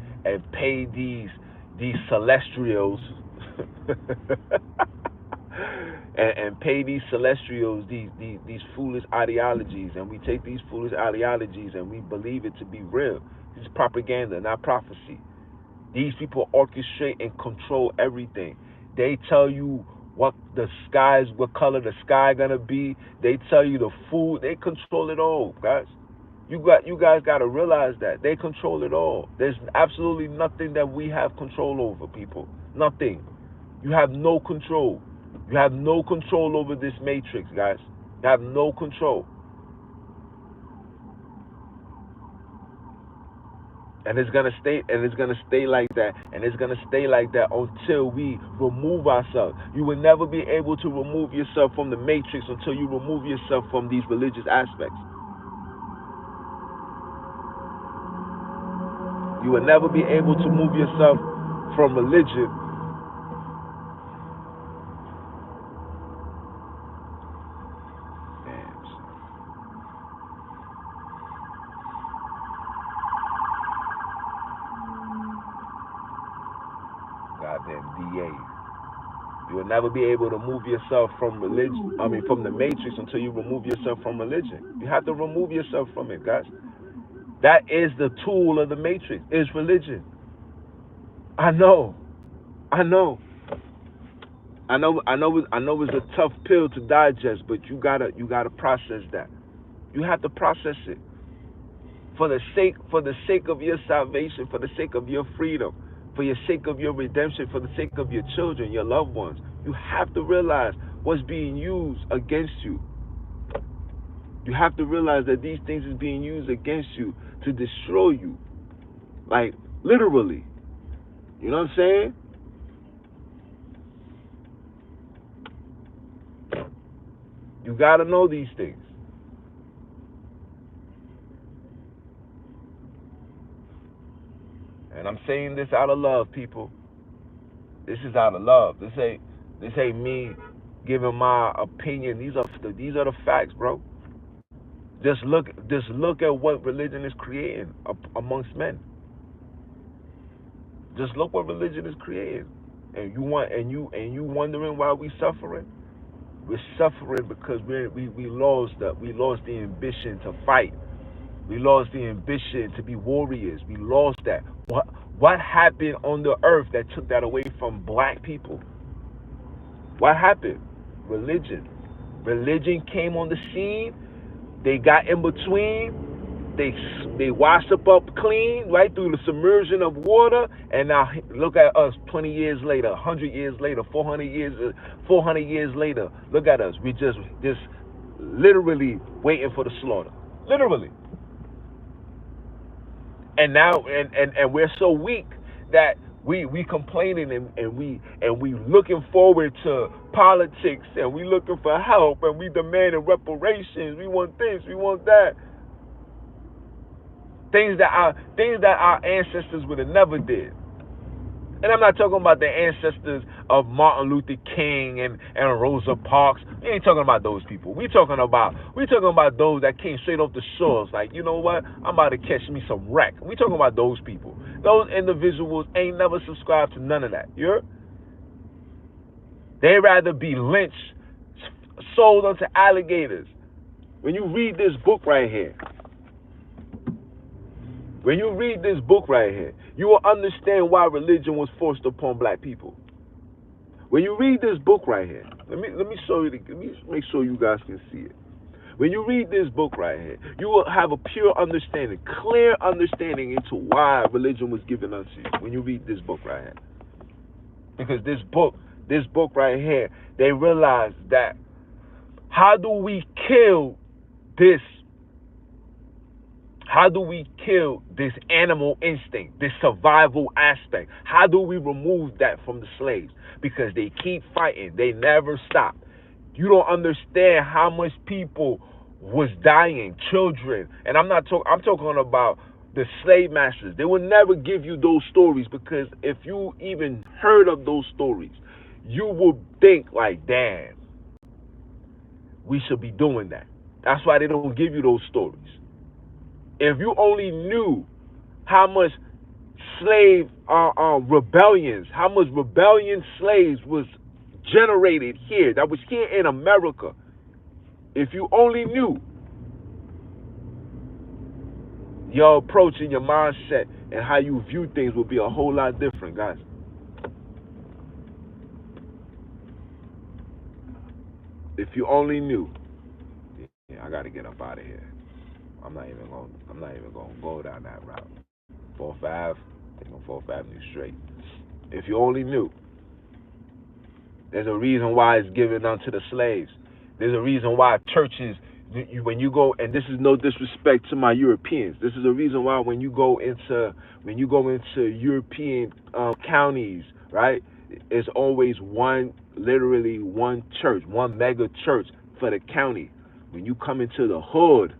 celestials and pay these celestials these foolish ideologies, and we take these foolish ideologies and we believe it to be real. It's propaganda, not prophecy. These people orchestrate and control everything. They tell you what color the sky gonna be. They tell you the food. They control it all, guys. You guys gotta realize that they control it all. There's absolutely nothing that we have control over, people. Nothing. You have no control. You have no control over this matrix, guys. You have no control. And it's gonna stay like that, and it's gonna stay like that until we remove ourselves. You will never be able to remove yourself from the matrix until you remove yourself from these religious aspects. You will never be able to move yourself from religion. Damn, goddamn DA. You will never be able to move yourself from religion. I mean, from the matrix until you remove yourself from religion. You have to remove yourself from it, guys. That is the tool of the matrix. Is religion. I know. I know. I know it's a tough pill to digest, but you gotta process that. You have to process it for the sake of your salvation, for the sake of your freedom, for the sake of your redemption, for the sake of your children, your loved ones. You have to realize what's being used against you. You have to realize that these things is being used against you to destroy you, like literally. You know what I'm saying? You gotta know these things. And I'm saying this out of love, people. This is out of love. This ain't me giving my opinion. These are the facts, bro. Just look at what religion is creating amongst men. Just look what religion is creating. And you wondering why we suffering? We're suffering because we lost the ambition to fight. We lost the ambition to be warriors. We lost that. What happened on the earth that took that away from black people? What happened? Religion. Religion came on the scene. They got in between. They washed up clean right through the submersion of water, and now look at us 20 years later, 100 years later, 400 years later. Look at us. We just literally waiting for the slaughter. Literally. And now and we're so weak that we complaining, and we looking forward to politics, and we looking for help, and we demanding reparations. We want this, we want that. Things that our ancestors would have never did. And I'm not talking about the ancestors of Martin Luther King and Rosa Parks. We ain't talking about those people. We talking about those that came straight off the shores. Like, you know what? I'm about to catch me some wreck. We talking about those people. Those individuals ain't never subscribed to none of that. You heard? They rather be lynched, sold unto alligators. When you read this book right here, you will understand why religion was forced upon black people. When you read this book right here, let me show you. Let me make sure you guys can see it. When you read this book right here, you will have a pure understanding, clear understanding into why religion was given unto you. When you read this book right here, because this book right here, they realize that how do we kill this? How do we kill this animal instinct, this survival aspect? How do we remove that from the slaves? Because they keep fighting. They never stop. You don't understand how much people was dying, children. And I'm talking about the slave masters. They will never give you those stories, because if you even heard of those stories, you would think like, damn, we should be doing that. That's why they don't give you those stories. If you only knew how much slave rebellions, how much rebellion slaves was generated here, that was here in America, if you only knew, your approach and your mindset and how you view things would be a whole lot different, guys. If you only knew. Yeah, I gotta get up out of here. I'm not even gonna go down that route. 4-5, take on 4th Avenue straight. If you only knew. There's a reason why it's given unto the slaves. There's a reason why churches, when you go, and this is no disrespect to my Europeans, this is a reason why when you go into European counties, right, it's always literally one church, one mega church for the county. When you come into the hood,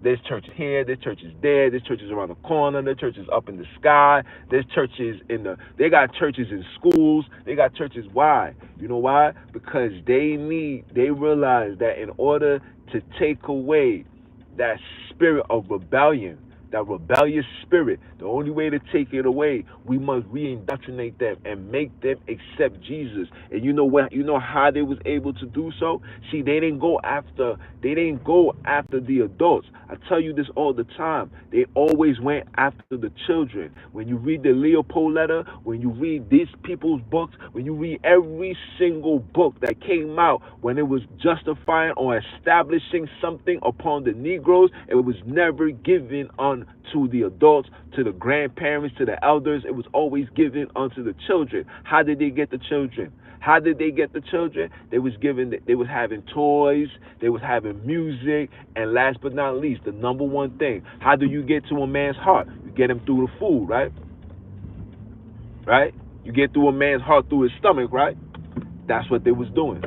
there's churches here, there's churches there, there's churches around the corner, there's churches up in the sky, there's churches they got churches in schools, they got churches. Why? You know why? Because they realize that in order to take away that spirit of rebellion, that rebellious spirit, the only way to take it away, we must reindoctrinate them and make them accept Jesus. And you know what? You know how they was able to do so? See, they didn't go after the adults. I tell you this all the time. They always went after the children. When you read the Leopold letter, when you read these people's books, when you read every single book that came out when it was justifying or establishing something upon the Negroes, it was never given unto the adults, to the grandparents, to the elders. It was always given unto the children. How did they get the children? How did they get the children? They was having toys, they was having music, and last but not least, the number one thing, how do you get to a man's heart? You get him through the food, right? Right? You get through a man's heart through his stomach, right? That's what they was doing.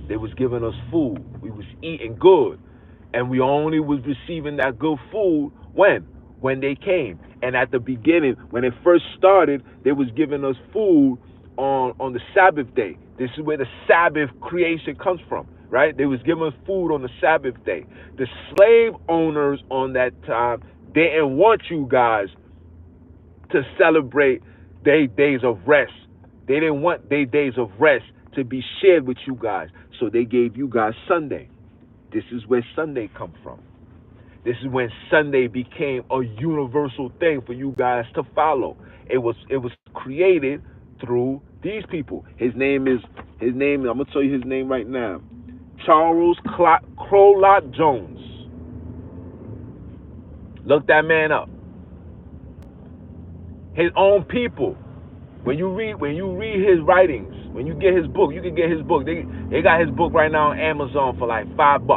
They was giving us food. We was eating good. And we only was receiving that good food when they came. And at the beginning, when it first started, they was giving us food on the Sabbath day. This is where the Sabbath creation comes from, right? They was giving us food on the Sabbath day. The slave owners on that time, they didn't want you guys to celebrate their days of rest. They didn't want their days of rest to be shared with you guys. So they gave you guys Sunday. This is where Sunday come from. This is when Sunday became a universal thing for you guys to follow. It was created through these people. I'm gonna tell you his name right now. Charles Crowlot Jones. Look that man up. His own people. When you read his writings, when you get his book, you can get his book. They got his book right now on Amazon for like $5,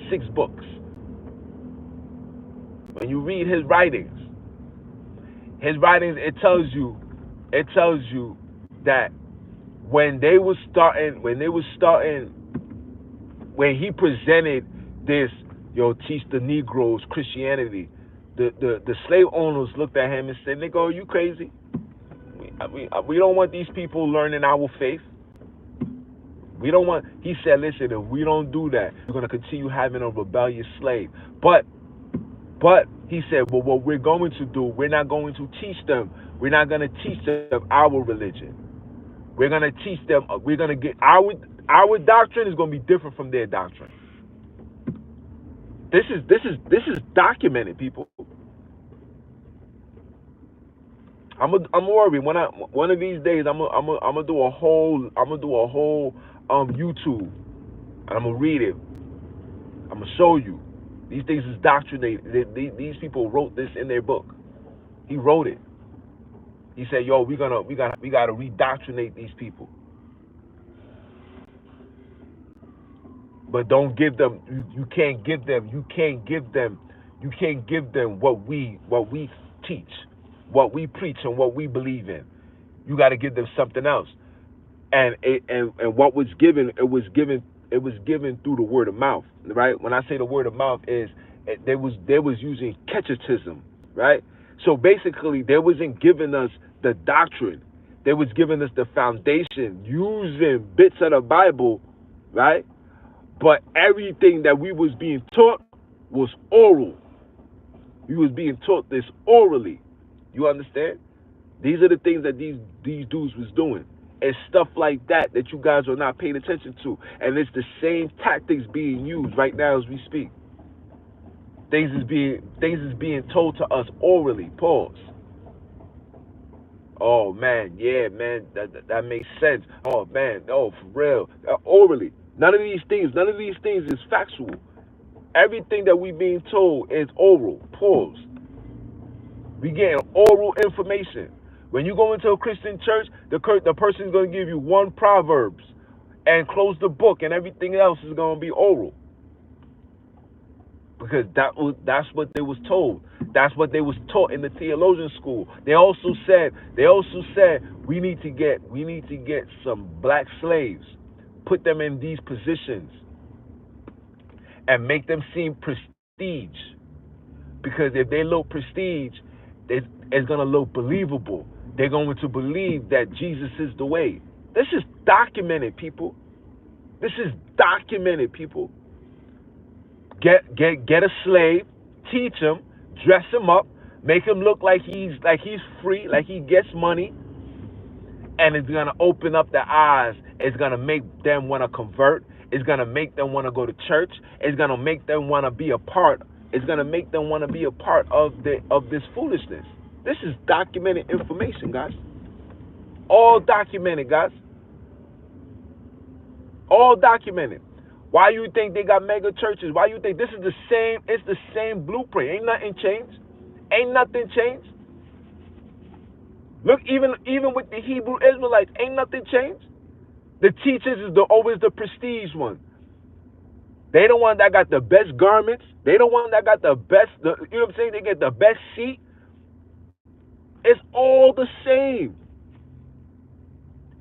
$6. When you read his writings, it tells you that when he presented this, teach the Negroes Christianity, the slave owners looked at him and said, "Nigga, are you crazy? We don't want these people learning our faith. We don't want. He said, listen, if we don't do that, we're going to continue having a rebellious slave. But he said, well, what we're going to do, we're not going to teach them. We're not going to teach them our religion. We're going to teach them. We're going to get our doctrine is going to be different from their doctrine. This is documented, people. I'm worried when one of these days I'm gonna do a whole YouTube, and I'm gonna read it. I'm gonna show you these things is doctrinated. These people wrote this in their book. He wrote it. He said, "Yo, we gotta redoctrinate these people, but don't give them. You can't give them. You can't give them. You can't give them what we teach, what we preach, and what we believe in. You got to give them something else." And what was given, it was given through the word of mouth, right? When I say the word of mouth is they was using catechism, right? So basically they wasn't giving us the doctrine, they was giving us the foundation using bits of the Bible, right? But everything that we was being taught was oral. We was being taught this orally. You understand? These are the things that these dudes was doing. It's stuff like that that you guys are not paying attention to. And it's the same tactics being used right now as we speak. Things is being told to us orally. Pause. Oh man, yeah, man, that makes sense. Oh man, oh for real. Orally. None of these things is factual. Everything that we being told is oral. Pause. We getting oral information. When you go into a Christian church, the person's going to give you one Proverbs and close the book, and everything else is going to be oral. Because that's what they was told. That's what they was taught in the theologian school. They also said we need to get some black slaves, put them in these positions, and make them seem prestige. Because if they look prestige, it's going to look believable. They're going to believe that Jesus is the way. This is documented, people. This is documented, people. Get a slave, teach him, dress him up, make him look like he's free, like he gets money, and it's gonna open up their eyes. It's gonna make them want to convert. It's gonna make them want to go to church. It's gonna make them want to be a part. It's gonna make them want to be a part of this foolishness. This is documented information, guys. All documented, guys. All documented. Why you think they got mega churches? Why you think this is the same? It's the same blueprint. Ain't nothing changed. Ain't nothing changed. Look, even with the Hebrew Israelites, ain't nothing changed. The teachers is always the prestige one. They the one that got the best garments. They the one that got the best. You know what I'm saying? They get the best seat. It's all the same.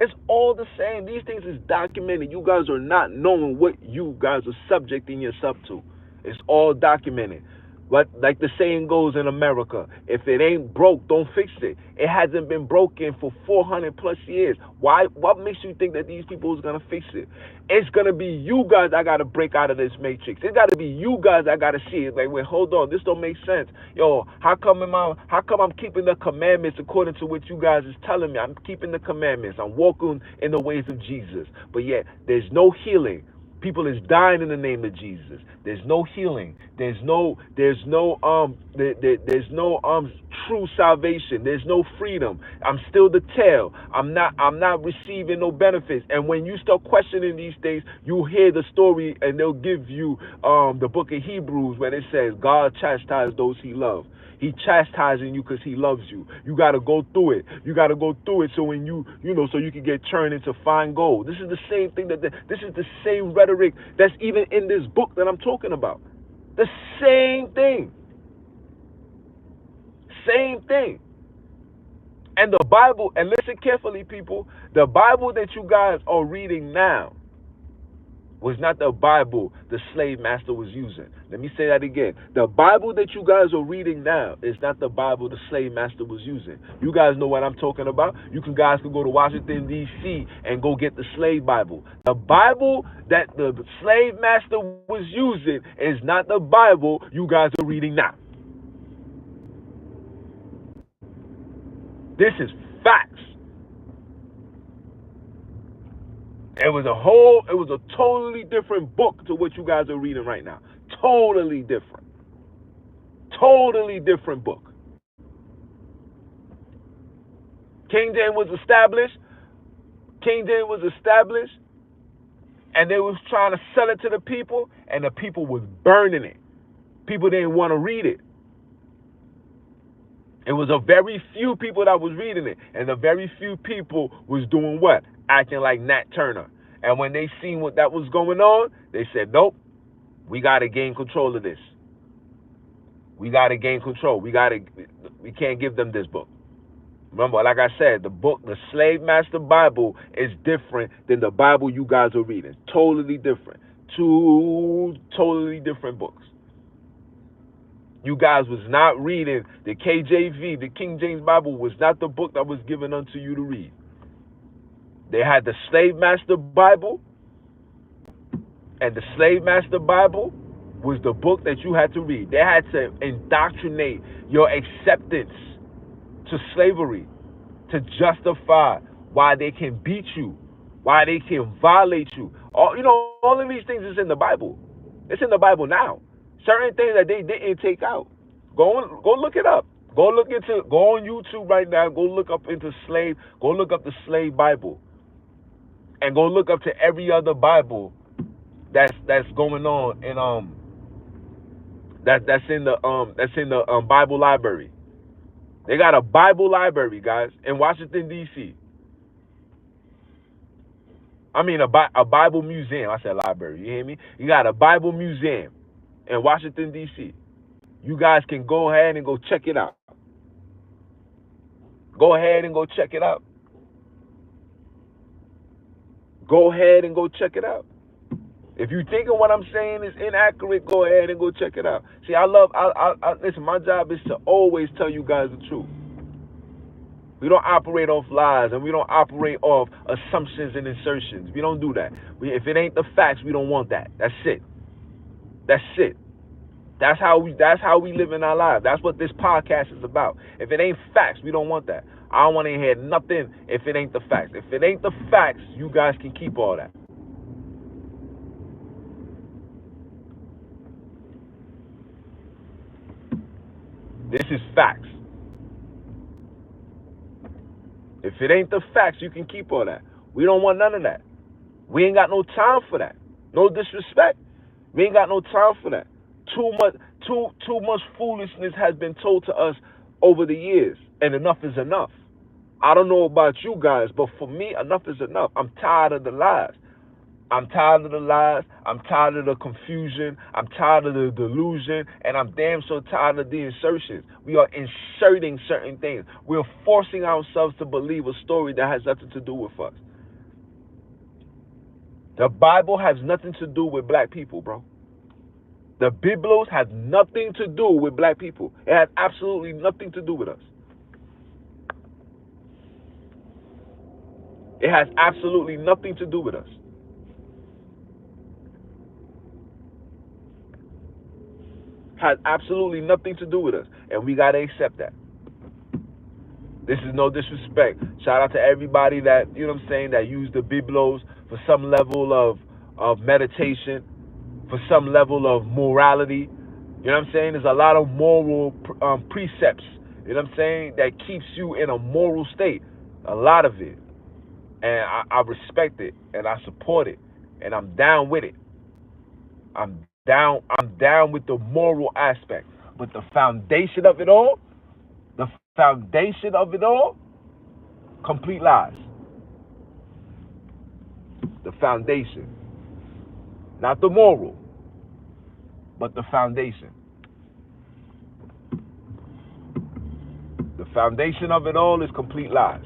It's all the same. These things is documented. You guys are not knowing what you guys are subjecting yourself to. It's all documented. But like the saying goes in America, if it ain't broke, don't fix it. It hasn't been broken for 400 plus years. Why? What makes you think that these people is gonna fix it? It's gonna be you guys that gotta break out of this matrix. It gotta be you guys that gotta see it. Like, wait, hold on, this don't make sense. Yo, how come I'm keeping the commandments according to what you guys is telling me? I'm keeping the commandments. I'm walking in the ways of Jesus. But yet there's no healing. People is dying in the name of Jesus. There's no healing. There's no true salvation. There's no freedom. I'm still the tail. I'm not receiving no benefits. And when you start questioning these things, you hear the story, and they'll give you the book of Hebrews, where it says God chastised those he loved. He chastising you because he loves you. You got to go through it. You got to go through it so when so you can get turned into fine gold. This is the same thing this is the same rhetoric that's even in this book that I'm talking about. The same thing. Same thing. And the Bible, and listen carefully, people, the Bible that you guys are reading now, was not the Bible the slave master was using. Let me say that again. The Bible that you guys are reading now is not the Bible the slave master was using. You guys know what I'm talking about. Guys can go to Washington, D.C. and go get the slave Bible. The Bible that the slave master was using is not the Bible you guys are reading now. This is facts. It was a totally different book to what you guys are reading right now. Totally different. Totally different book. King James was established. And they was trying to sell it to the people, and the people was burning it. People didn't want to read it. It was a very few people that was reading it, and the very few people was doing what? Acting like Nat Turner. And when they seen what that was going on, they said, nope, we got to gain control of this. We got to gain control. We can't give them this book. Remember, like I said, the Slave Master Bible is different than the Bible you guys are reading. Totally different. Two totally different books. You guys was not reading the KJV, the King James Bible was not the book that was given unto you to read. They had the Slave Master Bible, and the Slave Master Bible was the book that you had to read. They had to indoctrinate your acceptance to slavery to justify why they can beat you, why they can violate you. All of these things is in the Bible. It's in the Bible now. Certain things that they didn't take out. Go look it up. Go on YouTube right now. Go look up the slave Bible, and go look up to every other Bible that's going on in that's in the Bible library. They got a Bible library, guys, in Washington D.C. I mean a Bible museum. I said library. You hear me? You got a Bible museum in Washington D.C. You guys can go ahead and go check it out. Go ahead and go check it out. Go ahead and go check it out. If you think of what I'm saying is inaccurate, go ahead and go check it out. See, listen, my job is to always tell you guys the truth. We don't operate off lies, and we don't operate off assumptions and insertions. We don't do that. If it ain't the facts, we don't want that. That's it. That's it. That's how we live in our lives. That's what this podcast is about. If it ain't facts, we don't want that. I don't want to hear nothing if it ain't the facts. If it ain't the facts, you guys can keep all that. This is facts. If it ain't the facts, you can keep all that. We don't want none of that. We ain't got no time for that. No disrespect. We ain't got no time for that. Too much foolishness has been told to us over the years, and enough is enough. I don't know about you guys, but for me, enough is enough. I'm tired of the lies. I'm tired of the lies. I'm tired of the confusion. I'm tired of the delusion. And I'm damn so tired of the insertions. We are inserting certain things. We're forcing ourselves to believe a story that has nothing to do with us. The Bible has nothing to do with black people, bro. The Biblos has nothing to do with black people. It has absolutely nothing to do with us. It has absolutely nothing to do with us. Has absolutely nothing to do with us. And we got to accept that. This is no disrespect. Shout out to everybody that, you know what I'm saying, that use the Biblos for some level of meditation, for some level of morality. You know what I'm saying? There's a lot of moral precepts, you know what I'm saying, that keeps you in a moral state. A lot of it. And I respect it, and I support it, and I'm down with it. I'm down with the moral aspect. But the foundation of it all, complete lies. The foundation. Not the moral, but the foundation. The foundation of it all is complete lies.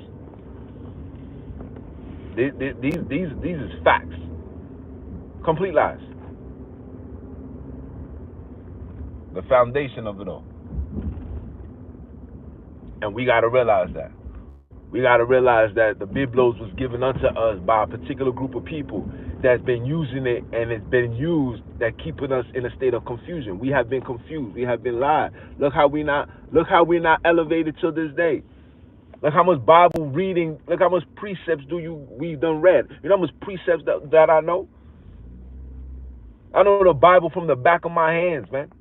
These is facts. Complete lies. The foundation of it all. And we got to realize that. We got to realize that the Biblos was given unto us by a particular group of people that's been using it, and it's been used that keeping us in a state of confusion. We have been confused. We have been lied. Look how we're not elevated to this day. Look how much Bible reading, look how much precepts we done read. You know how much precepts that I know? I know the Bible from the back of my hands, man.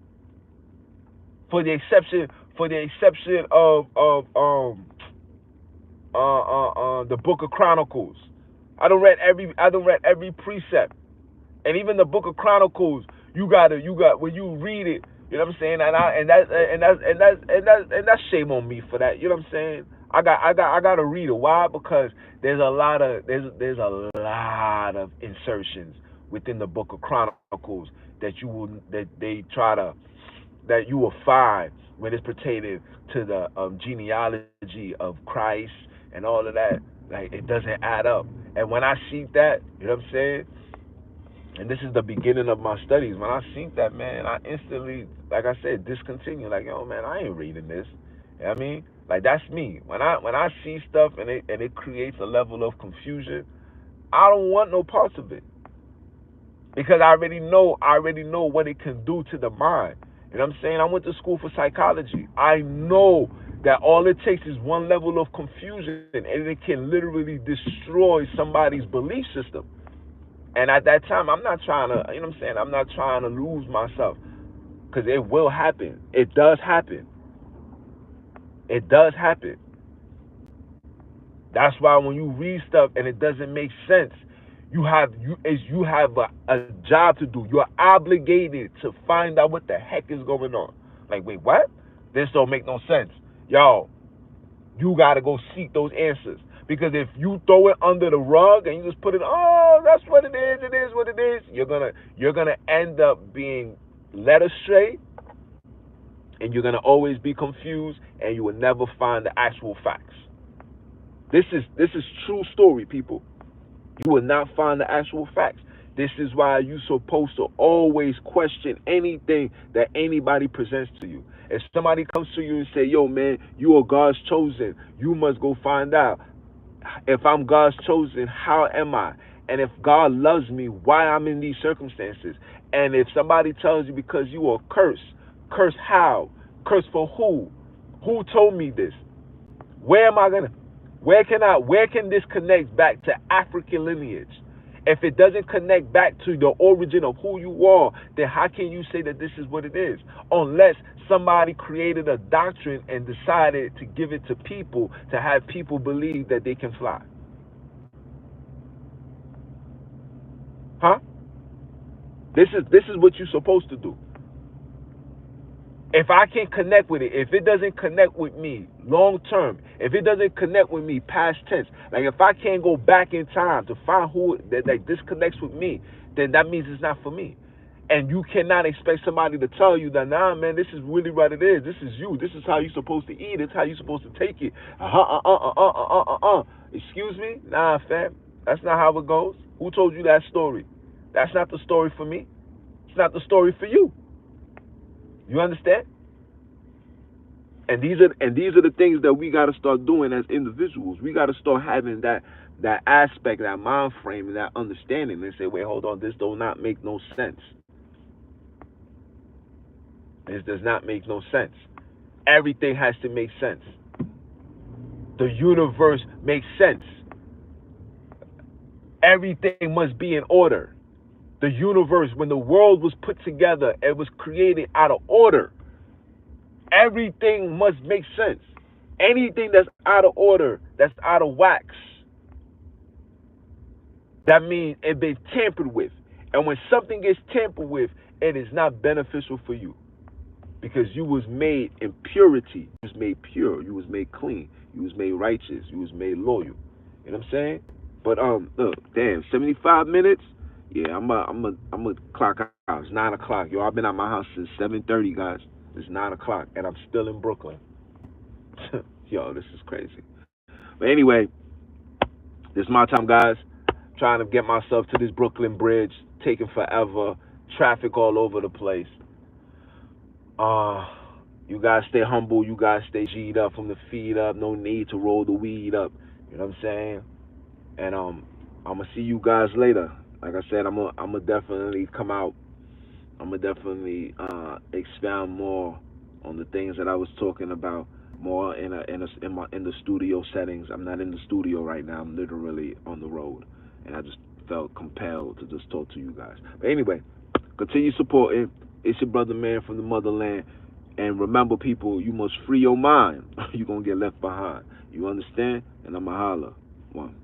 For the exception of the Book of Chronicles. I don't read every precept, and even the Book of Chronicles. You got when you read it. You know what I'm saying? And that's shame on me for that. You know what I'm saying? I got to read it. Why? Because there's a lot of insertions within the Book of Chronicles that you will find when it's pertaining to the genealogy of Christ and all of that. Like, it doesn't add up. And when I see that, you know what I'm saying? And this is the beginning of my studies. When I see that, man, I instantly, like I said, discontinue. Like, yo, man, I ain't reading this. You know what I mean? Like, that's me. When I see stuff and it creates a level of confusion, I don't want no parts of it. Because I already know what it can do to the mind. You know what I'm saying? I went to school for psychology. I know that all it takes is one level of confusion and it can literally destroy somebody's belief system. And at that time, I'm not trying to, you know what I'm saying? I'm not trying to lose myself, because it will happen. It does happen. It does happen. That's why when you read stuff and it doesn't make sense, you have a job to do. You're obligated to find out what the heck is going on. Like, wait, what? This don't make no sense. Yo, you gotta go seek those answers. Because if you throw it under the rug and you just put it, oh, that's what it is what it is, you're gonna end up being led astray, and you're gonna always be confused, and you will never find the actual facts. This is true story, people. You will not find the actual facts. This is why you're supposed to always question anything that anybody presents to you. If somebody comes to you and say, yo, man, you are God's chosen, you must go find out. If I'm God's chosen, how am I? And if God loves me, why I'm in these circumstances? And if somebody tells you because you are cursed, cursed how? Cursed for who? Who told me this? Where am I gonna? Where can this connect back to African lineage? If it doesn't connect back to the origin of who you are, then how can you say that this is what it is? Unless somebody created a doctrine and decided to give it to people to have people believe that they can fly. Huh? This is what you're supposed to do. If I can connect with it, if it doesn't connect with me long term, if it doesn't connect with me past tense, like if I can't go back in time to find who that disconnects with me, then that means it's not for me. And you cannot expect somebody to tell you that, nah, man, this is really what it is. This is you. This is how you're supposed to eat. This is how you're supposed to take it. Excuse me? Nah, fam. That's not how it goes. Who told you that story? That's not the story for me. It's not the story for you. You understand? And these are the things that we got to start doing as individuals. We got to start having that aspect, that mind frame, and that understanding, and say, wait, hold on, this does not make no sense. This does not make no sense. Everything has to make sense. The universe makes sense. Everything must be in order. The universe, when the world was put together, it was created out of order. Everything must make sense. Anything that's out of order, that's out of wax, that means it been tampered with. And when something gets tampered with, it is not beneficial for you. Because you was made in purity. You was made pure. You was made clean. You was made righteous. You was made loyal. You know what I'm saying? But look, damn, 75 minutes. Yeah, I'm a clock out. It's 9 o'clock. Yo, I've been at my house since 7:30, guys. It's 9 o'clock, and I'm still in Brooklyn. Yo, this is crazy. But anyway, this is my time, guys. Trying to get myself to this Brooklyn Bridge. taking forever, traffic all over the place. Uh, you guys stay humble. You guys stay G'd up from the feet up. No need to roll the weed up. You know what I'm saying? And I'm gonna see you guys later. Like I said, I'm gonna definitely come out. I'm gonna definitely expound more on the things that I was talking about more in the studio settings. I'm not in the studio right now. I'm literally on the road, and I just felt compelled to just talk to you guys. But anyway, continue supporting. It's your brother man from the motherland. And remember, people, you must free your mind. You're gonna get left behind. You understand? And I'ma holler. One.